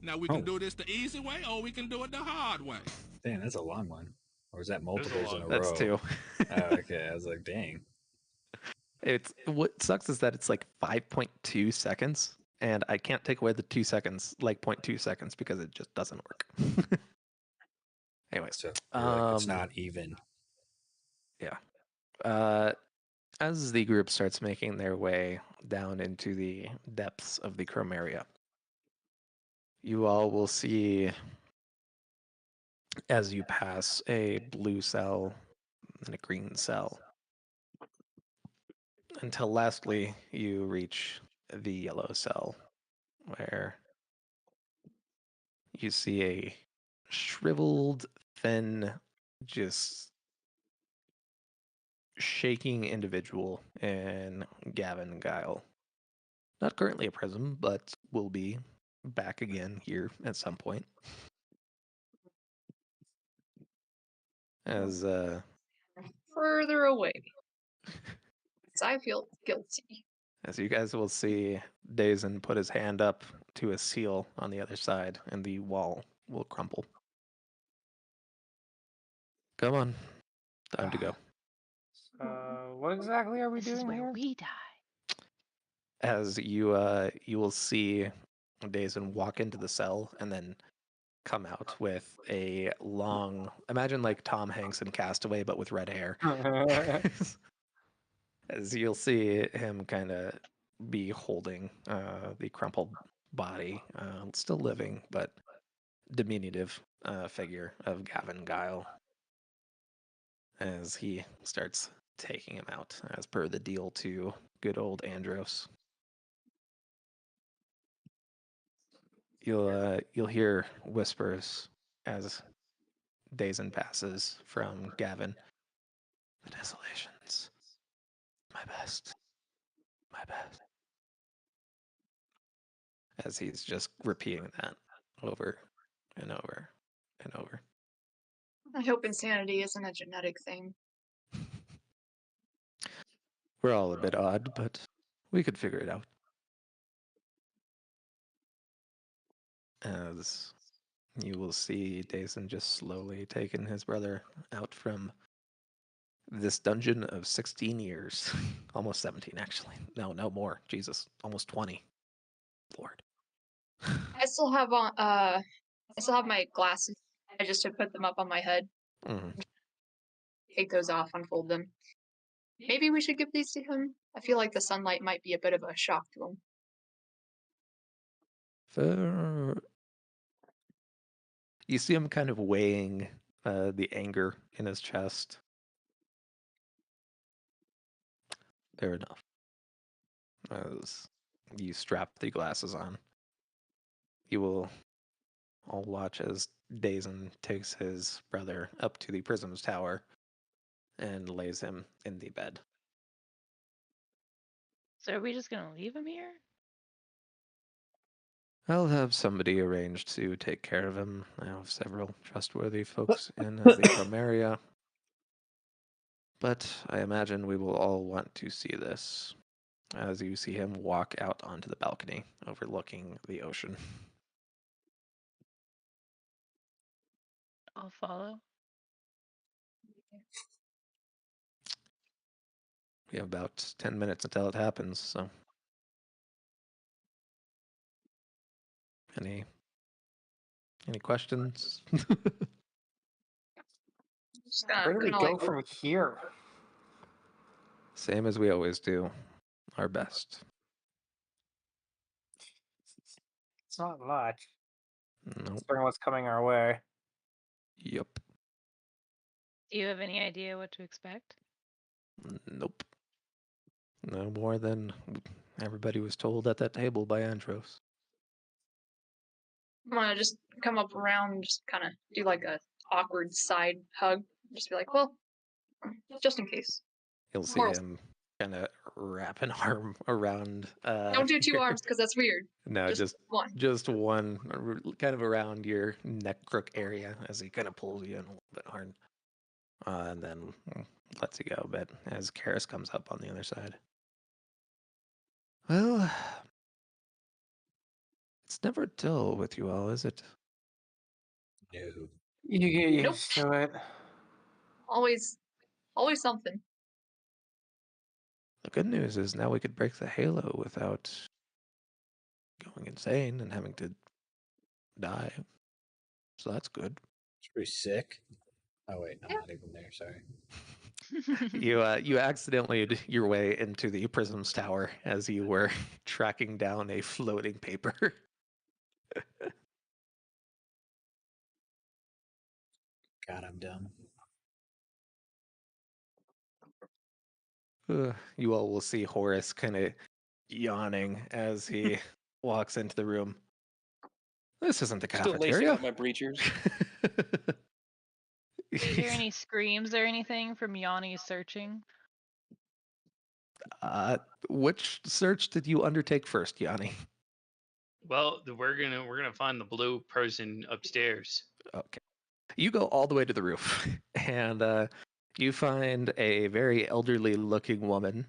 I: Now we can
F: Oh.
I: do this the easy way, or we can do it the hard way.
F: Damn, that's a long one. Or is that multiples in a
B: that's
F: row?
B: 2.
F: Oh, okay. I was like, dang.
B: It's what sucks is that it's like 5.2 seconds, and I can't take away the 2 seconds, like 0.2 seconds, because it just doesn't work. Anyways,
F: So you're like, it's
B: Um,
F: not even.
B: Yeah. As the group starts making their way down into the depths of the Chromaria, you all will see, as you pass, a blue cell and a green cell, until lastly you reach the yellow cell, where you see a shriveled, thin, just shaking individual in Gavin Guile. Not currently a prism, but will be back again here at some point. As
C: Further away. 'Cause I feel guilty.
B: as you guys will see, Dazen put his hand up to a seal on the other side, and the wall will crumple. Come on, time to go.
D: What exactly are we
H: This is
D: doing
H: where
D: here?
H: we die.
B: As you will see Dazen walk into the cell and then come out with a long, imagine like Tom Hanks in Castaway, but with red hair. As you'll see him kind of be holding the crumpled body, still living, but diminutive figure of Gavin Guile, as he starts taking him out, as per the deal to good old Andros. You'll hear whispers as Dazen passes from Gavin. The desolations. My best. My best. As he's just repeating that over and over and over.
C: I hope insanity isn't a genetic thing.
B: We're all a bit odd, but we could figure it out. As you will see Dazen just slowly taking his brother out from this dungeon of 16 years. Almost 17, actually. No more. Jesus. Almost 20. Lord.
C: I still have on I still have my glasses. I just had put them up on my head.
B: Mhm.
C: Take those off, unfold them. Maybe we should give these to him. I feel like the sunlight might be a bit of a shock to him.
B: Fair. You see him kind of weighing the anger in his chest. Fair enough. As you strap the glasses on, you will all watch as Dazen takes his brother up to the prism's tower and lays him in the bed.
H: So are we just gonna leave him here?
B: I'll have somebody arranged to take care of him. I have several trustworthy folks in the Chromaria. But I imagine we will all want to see this, as you see him walk out onto the balcony overlooking the ocean.
H: I'll follow.
B: We have about 10 minutes until it happens, so. Any questions?
C: Just
D: Where do we
C: gonna
D: go
C: like
D: from here?
B: Same as we always do. Our best.
D: It's not much.
B: Nope.
D: Considering what's coming our way.
B: Yep.
H: Do you have any idea what to expect?
B: Nope. No more than everybody was told at that table by Andros.
C: I'm gonna just come up around and just kinda do like a awkward side hug. Just be like, well, just in case.
B: You'll see
C: Moral-
B: him kind of wrap an arm around.
C: Don't do two arms because that's weird.
B: No,
C: Just one.
B: just one, kind of around your neck crook area as he kind of pulls you in a little bit hard, and then lets you go a bit as Karis comes up on the other side. Well, it's never dull with you all, is it?
F: No.
D: You get
C: Nope.
D: used to it.
C: Always something.
B: The good news is now we could break the halo without going insane and having to die. So that's good.
F: It's pretty sick. Oh wait, I'm
C: Yeah.
F: not even there. Sorry.
B: You accidentally your way into the Prisms Tower as you were tracking down a floating paper.
F: God, I'm dumb.
B: You all will see Horace kind of yawning as he walks into the room. This isn't the
G: Still lacing
B: cafeteria.
G: up my breechers.
H: Do you hear any screams or anything from Yanni's searching?
B: Which search did you undertake first, Yanni?
E: Well, we're gonna find the blue person upstairs.
B: Okay. You go all the way to the roof, and you find a very elderly looking woman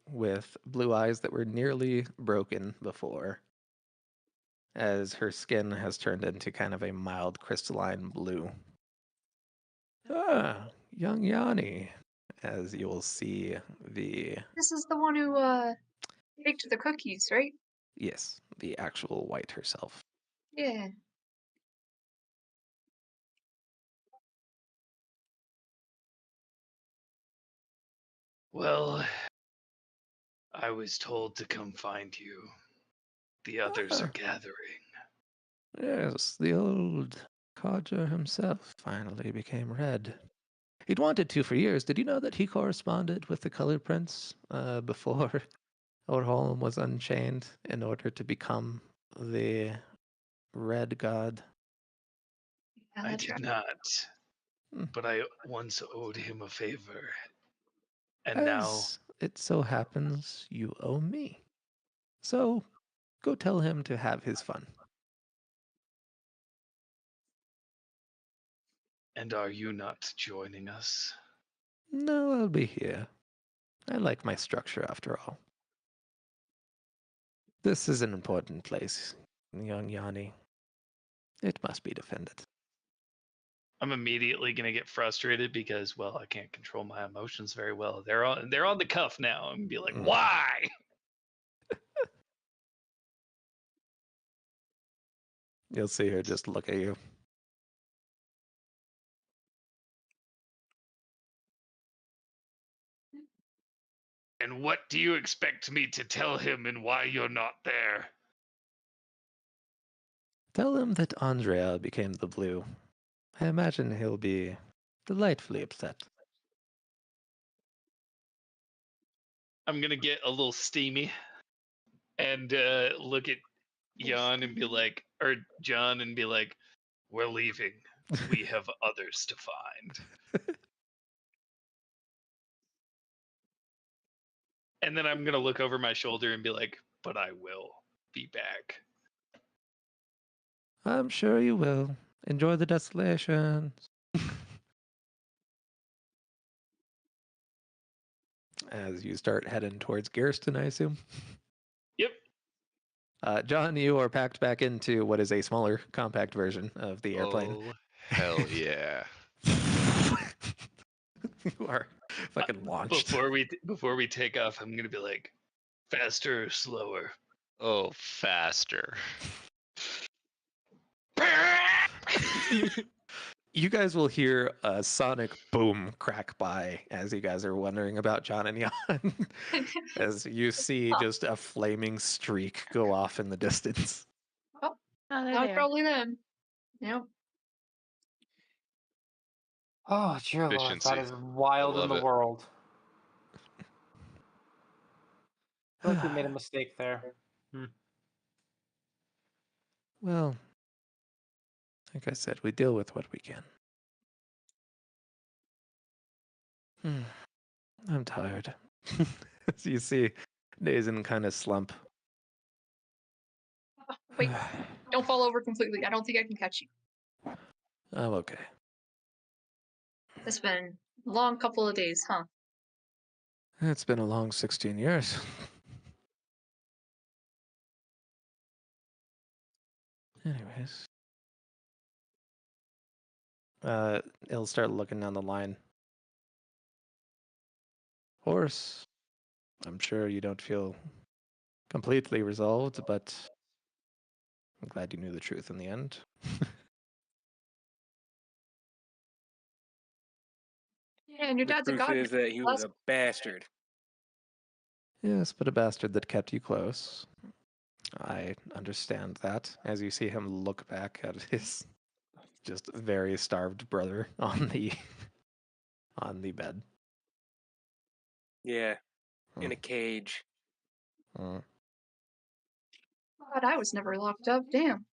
B: with blue eyes that were nearly broken before, as her skin has turned into kind of a mild crystalline blue. Ah, young Yanni, as you will see the,
C: This is the one who baked the cookies, right?
B: yes, the actual white herself.
C: Yeah.
E: Well, I was told to come find you. The others are gathering.
B: Yes, the old codger himself finally became red. He'd wanted to for years. Did you know that he corresponded with the Color Prince before Orholm was unchained in order to become the Red God?
C: Yeah,
E: I
C: that's
E: did
C: right.
E: not,
B: Hmm.
E: but I once owed him a favor. And now,
B: As it so happens, you owe me. So go tell him to have his fun.
E: and are you not joining us?
B: No, I'll be here. I like my structure after all. This is an important place, young Yanni. It must be defended.
E: I'm immediately gonna get frustrated because, well, I can't control my emotions very well. They're on the cuff now, and be like,
B: Mm.
E: why?
B: You'll see her just look at you.
E: And what do you expect me to tell him, and why you're not there?
B: Tell him that Andrea became the blue. I imagine he'll be delightfully upset.
E: I'm gonna get a little steamy and look at Jan and be like, or John and be like, we're leaving. We have others to find. And then I'm gonna look over my shoulder and be like, but I will be back.
B: I'm sure you will. Enjoy the desolation. As you start heading towards Garriston, I assume.
E: Yep.
B: John, you are packed back into what is a smaller, compact version of the airplane.
A: Oh, hell yeah.
B: You are fucking launched.
E: Before we take off, I'm gonna be like, faster or slower?
A: Oh, faster.
B: You guys will hear a sonic boom crack by as you guys are wondering about John and Jan. As you see just a flaming streak go off in the distance.
C: Oh,
H: Oh,
C: that was probably them. Yep.
D: Oh, dear Lord, that
A: Efficiency.
D: is wild in
A: love
D: the
A: it.
D: world. I feel like we made a mistake there.
B: Well, like I said, we deal with what we can. I'm tired. As you see, Dazen kind of slump.
C: Wait, don't fall over completely. I don't think I can catch you.
B: I'm okay.
C: It's been a long couple of days, huh?
B: It's been a long 16 years. Anyways. He'll start looking down the line. Horse, I'm sure you don't feel completely resolved, but I'm glad you knew the truth in the end.
C: Yeah, and your
G: The
C: dad's a
G: truth
C: god.
G: is that he was a bastard.
B: Yes, but a bastard that kept you close. I understand that as you see him look back at his just very starved brother on the bed.
G: Yeah, in
B: Hmm.
G: a cage.
B: Hmm.
C: God, I was never locked up. Damn.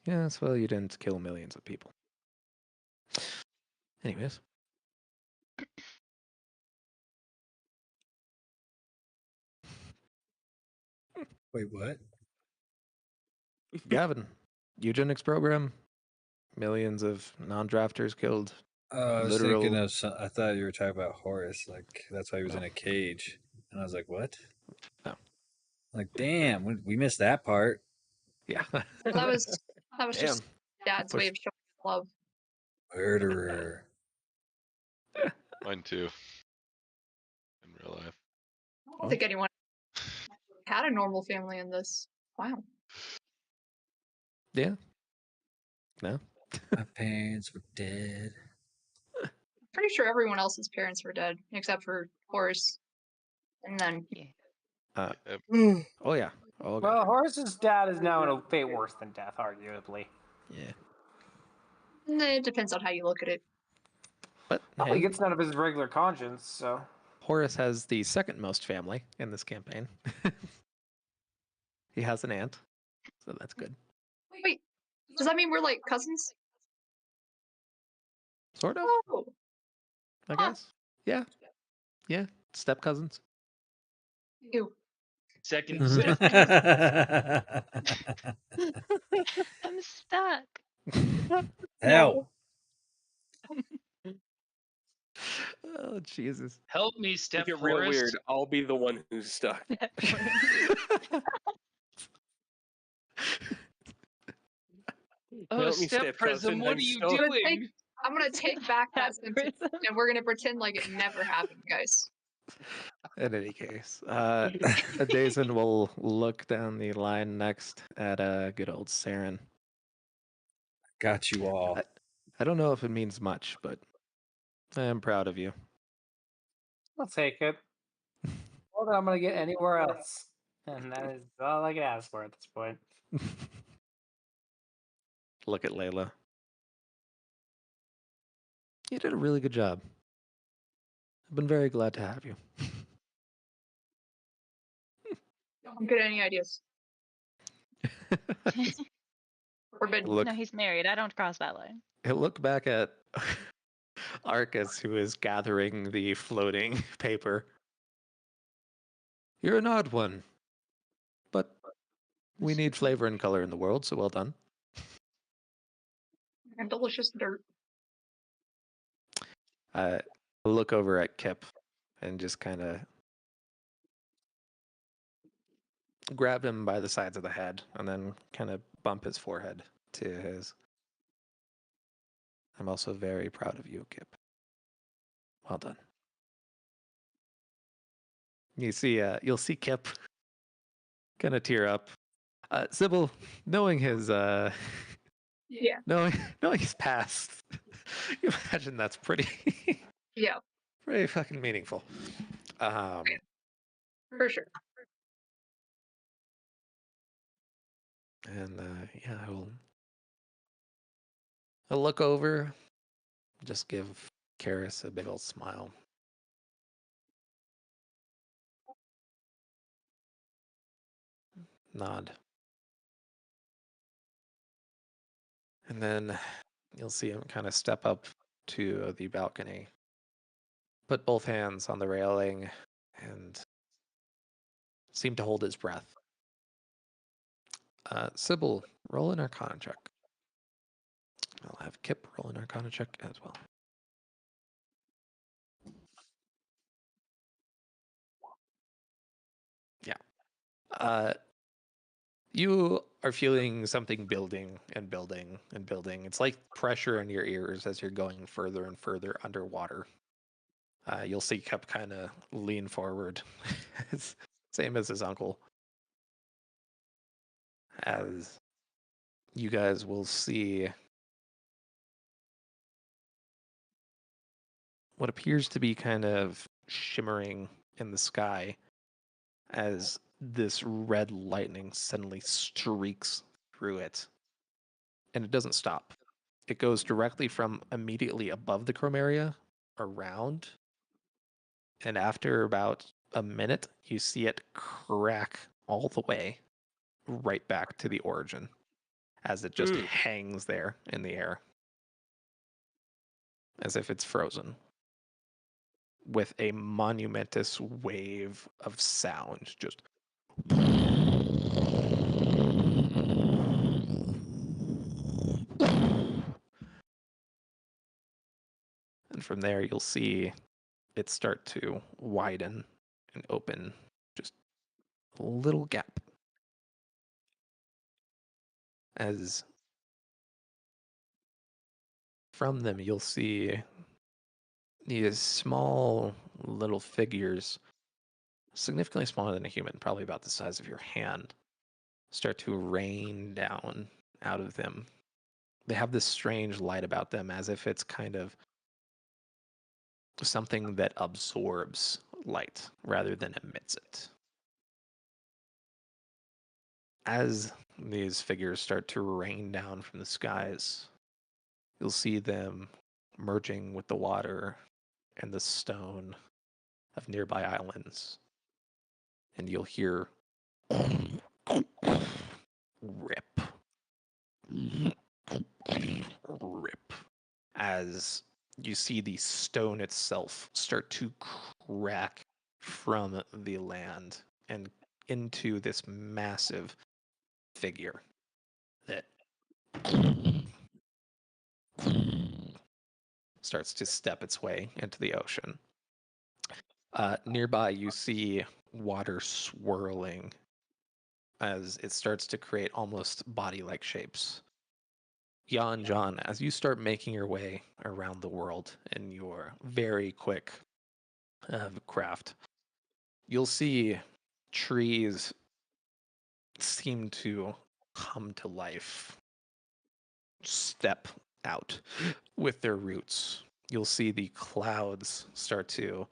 B: Yes, well, you didn't kill millions of people. Anyways,
F: Wait, what?
B: Gavin, eugenics program, millions of non-drafters killed.
F: I was
B: Literal.
F: thinking of I thought you were talking about Horace. Like that's why he was
B: No.
F: in a cage, and I was like, what?
B: No.
F: Like, damn, we missed that part.
B: Yeah.
C: That was
B: Damn.
C: just dad's way of showing love.
F: Murderer.
A: Mine too. In real life.
C: I don't think anyone had a normal family in this. Wow.
B: Yeah. No.
F: My parents were dead.
C: Pretty sure everyone else's parents were dead except for Horace. And then
B: Uh,
A: Yep.
B: oh yeah. Oh god.
D: Well, Horace's dad is now in a fate worse than death, arguably.
B: Yeah.
C: it depends on how you look at it.
B: But
D: Well,
B: hey,
D: he gets none of his regular conscience, so.
B: Horace has the second most family in this campaign. He has an aunt, so that's good.
C: Wait, does that mean we're like cousins?
B: Sort of,
C: Oh,
B: I
C: Huh.
B: guess. Yeah. Yeah. Step cousins.
C: ew.
E: Second
B: Mhm.
E: step.
H: I'm stuck.
F: Hell.
B: Oh Jesus.
E: Help me, Step
G: Make it real
E: Forest.
G: weird. I'll be the one who's stuck.
E: Oh,
G: Help me,
E: Step
G: step
E: Prism,
G: cousin.
E: what
G: I'm
E: are you
G: stuck.
E: doing?
C: I'm gonna take back that sentence
H: Prism.
C: and we're gonna pretend like it never happened, guys.
B: In any case, Dazen will look down the line next at good old Saren.
F: Got you all.
B: I don't know if it means much, but I am proud of you.
D: I'll take it. More than I'm going to get anywhere else. And that is all I can ask for at this point.
B: Look at Layla. You did a really good job. I've been very glad to have you.
C: Don't get any ideas. Forbidden.
B: Look,
H: No, he's married. I don't cross that line.
B: he'll look back at Arcus, who is gathering the floating paper. You're an odd one, but we need flavor and color in the world, so well done.
C: And delicious dirt.
B: I'll look over at Kip and just kind of grab him by the sides of the head and then kind of bump his forehead to his. I'm also very proud of you, Kip. Well done. You see, you'll see Kip kind of tear up. Sybil, knowing his,
C: Yeah.
B: knowing his past, you imagine that's pretty,
C: Yeah,
B: pretty fucking meaningful.
C: for sure.
B: And yeah, I'll look over, just give Karis a big old smile. Nod. And then you'll see him kind of step up to the balcony, put both hands on the railing, and seem to hold his breath. Sybil, roll an Arcana check. I'll have Kip roll an Arcana check as well. Yeah. You are feeling something building and building and building. It's like pressure in your ears as you're going further and further underwater. You'll see Kip kind of lean forward, same as his uncle, as you guys will see what appears to be kind of shimmering in the sky as this red lightning suddenly streaks through it. And it doesn't stop. It goes directly from immediately above the chromaria around. And after about a minute, you see it crack all the way right back to the origin as it just hangs there in the air as if it's frozen with a monumentous wave of sound just and from there you'll see it start to widen and open just a little gap as from them you'll see these small little figures, significantly smaller than a human, probably about the size of your hand, start to rain down out of them. They have this strange light about them as if it's kind of something that absorbs light rather than emits it. As these figures start to rain down from the skies, you'll see them merging with the water and the stone of nearby islands. And you'll hear rip, rip, as you see the stone itself start to crack from the land and into this massive figure that starts to step its way into the ocean. Nearby, you see water swirling as it starts to create almost body-like shapes. Jan, John, as you start making your way around the world in your very quick craft, you'll see trees seem to come to life, step out with their roots. You'll see the clouds start to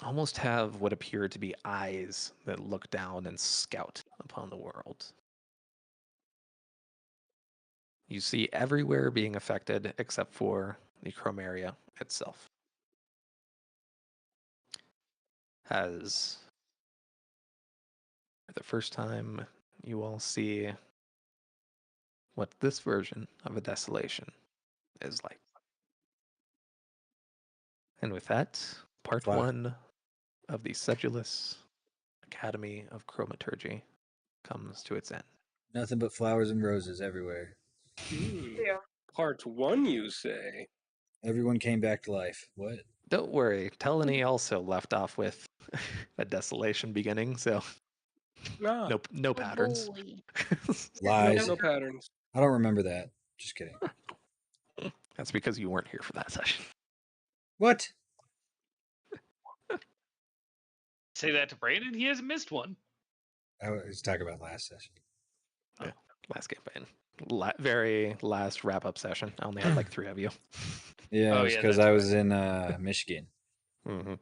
B: almost have what appear to be eyes that look down and scout upon the world. You see everywhere being affected except for the chromaria itself. As for the first time, you all see what this version of a desolation is like. And with that, part
F: Wow.
B: 1 of the Sedulous Academy of Chromaturgy comes to its end.
F: Nothing but flowers and roses everywhere.
C: Yeah.
G: Part 1, you say?
F: Everyone came back to life. What?
B: Don't worry, Telany also left off with a desolation beginning, so
G: Ah,
B: no
C: Oh
B: patterns.
C: boy.
F: Lies.
G: no patterns.
F: I don't remember that. Just kidding.
B: That's because you weren't here for that session.
F: What?
E: Say that to Brandon. He hasn't missed one.
F: I was talking about last session.
B: Last campaign. Very last wrap-up session. I only had like 3 of you.
F: Yeah,
E: Oh,
F: it was
E: yeah,
F: because
E: that's
F: I was
E: right.
F: in Michigan.
B: Mm-hmm.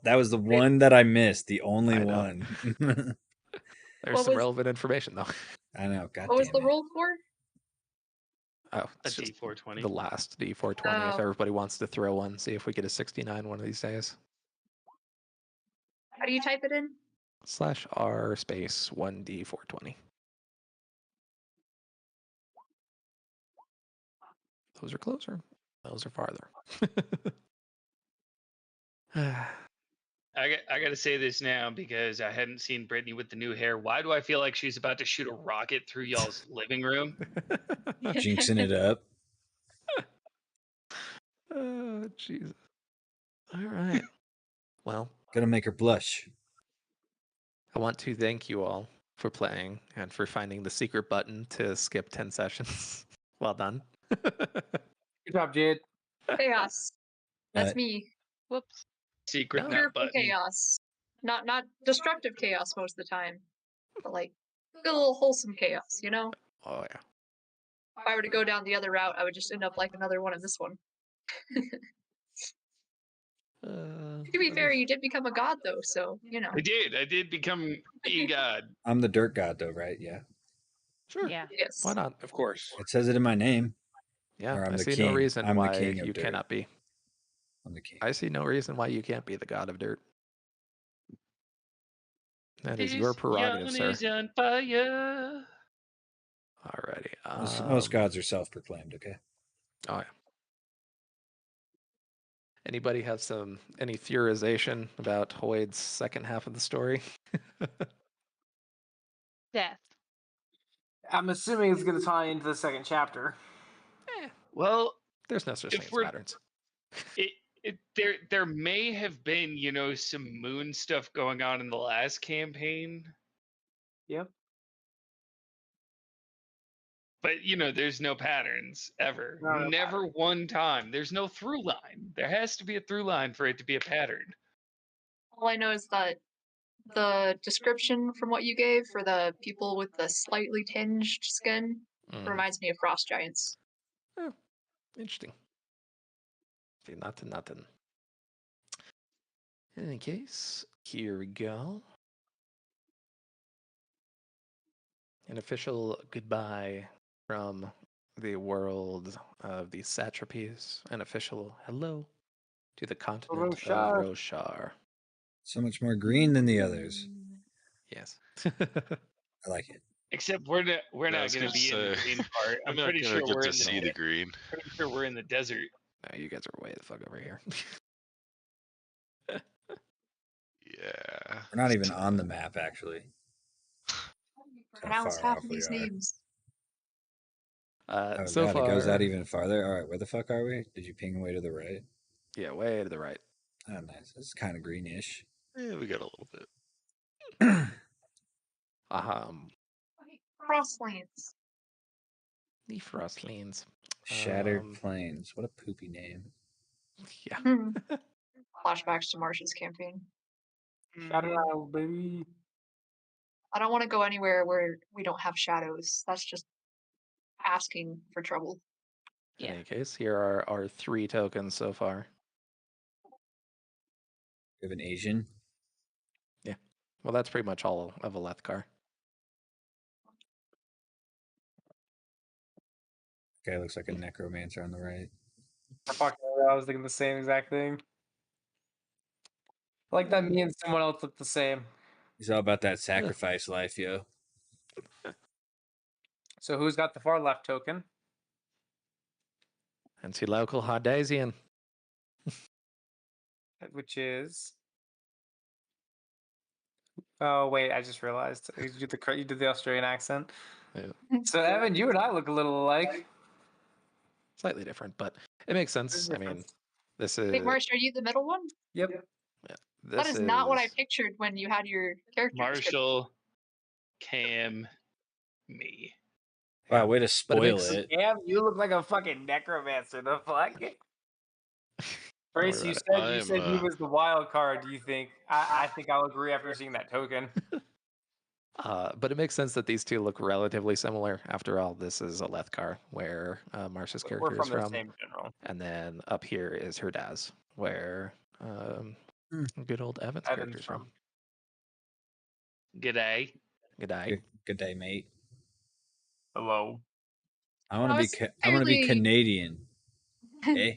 F: That was the one that I missed. The only
B: I know.
F: one.
B: There's
C: What
B: some
C: was-
B: relevant information though.
F: I know. God
C: What was
F: damn
C: the
F: it.
C: roll for?
B: Oh,
E: A
B: it's just
E: D420.
B: the last D420. If
C: Oh.
B: everybody wants to throw one, see if we get a 69 one of these days.
C: How do you type it in?
B: /R space 1D420. Those are closer. Those are farther.
E: I got to say this now because I hadn't seen Brittany with the new hair. Why do I feel like she's about to shoot a rocket through y'all's living room?
F: Jinxing it up.
B: Oh, Jesus. All right. Well,
F: Gonna make her blush.
B: I want to thank you all for playing and for finding the secret button to skip 10 sessions. Well done.
D: Good job, Jade.
C: Chaos. That's
F: But
C: me.
H: Whoops.
E: Secret
B: No.
E: nut
C: Cheerful
E: button.
C: chaos. Not destructive chaos most of the time, but like good little wholesome chaos, you know?
B: Oh, yeah.
C: If I were to go down the other route, I would just end up like another one of this one. To be fair, you did become a god though, so you know.
E: I did become a god.
F: I'm the dirt god, though, right? Yeah.
B: Sure.
H: Yeah.
C: Yes.
B: Why not?
G: Of course.
F: It says it in my name.
B: Yeah,
F: Or I'm
B: I
F: the
B: see
F: king.
B: no reason
F: I'm the
B: why
F: king of
B: you
F: dirt.
B: cannot be.
F: I'm the king.
B: I see no reason why you can't be the god of dirt. That is your
E: This
B: prerogative,
E: yarn
B: sir.
E: is on fire.
B: Alrighty.
F: Most gods are self-proclaimed. Okay.
B: Oh yeah. Anybody have any theorization about Hoyd's second half of the story?
H: Death.
D: I'm assuming it's going to tie into the second chapter.
E: Well,
B: There's no such
E: If
B: thing as
E: we're-
B: patterns.
E: there may have been, you know, some moon stuff going on in the last campaign.
D: Yep.
E: But you know, there's no patterns ever.
D: No
E: Never one time. There's no through line. There has to be a through line for it to be a pattern.
C: All I know is that the description from what you gave for the people with the slightly tinged skin reminds me of frost giants.
B: Oh, interesting. See, nothing. In any case, here we go. An official goodbye from the world of the satrapies. An official hello to the continent
D: Roshar.
B: of Roshar.
F: So much more green than the others.
B: Yes.
F: I like it.
E: Except we're not
A: I
E: going
A: was
E: to
A: gonna
E: be in the
A: say,
E: green part.
A: We're
E: I'm
A: not
E: pretty
A: gonna
E: sure
A: get
E: we're
A: to
E: in the
A: see the green.
E: pretty sure we're in the desert.
B: No, you guys are way the fuck over here.
A: Yeah.
F: We're not even on the map, actually. How
C: Pronounce
F: far
C: half
F: off
C: of
F: we
C: these
F: are.
C: names.
F: Oh
B: So
F: god,
B: far,
F: it goes out even farther. All right, where the fuck are we? Did you ping way to the right?
B: yeah, way to the right.
F: Oh, nice. It's kind of greenish.
A: Yeah, we got a little bit.
C: Crosslands.
B: The Frostlands.
F: Shattered Plains. What a poopy name.
B: Yeah.
C: Flashbacks to Marsh's campaign.
D: Shout it out, baby.
C: I don't want to go anywhere where we don't have shadows. That's just asking for trouble.
B: In any case, here are our 3 tokens so far.
F: We have an Asian.
B: Yeah. Well, that's pretty much all of a Lethkar.
F: Okay, looks like a necromancer on the right.
D: I was thinking the same exact thing. I like that me and someone else look the same.
F: He's all about that sacrifice life, yo.
D: So who's got the far left token?
B: And see local Hadesian.
D: Which is. Oh wait, I just realized you did the Australian accent.
B: Yeah.
D: So Evan, you and I look a little alike.
B: Slightly different, but it makes sense. I mean, this is.
C: Wait, Marsh, are you the middle one?
D: Yep.
B: Yeah,
C: That is not what I pictured when you had your character description.
E: Marshall, Cam, me.
F: Wow, way to
B: But
F: spoil it.
D: Damn, you look like a fucking necromancer. The fuck? Brace, you said he was the wild card. Do you think? I think I'll agree after seeing that token.
B: But it makes sense that these two look relatively similar. After all, this is a Lethkar, where Marsh's character
D: We're
B: is
D: from the
B: from.
D: same general.
B: And then up here is Herdaz, where good old Evan's character is from.
E: G'day.
B: G'day.
F: Good day, mate.
D: Hello.
F: I want to be. I want to be Canadian. Eh?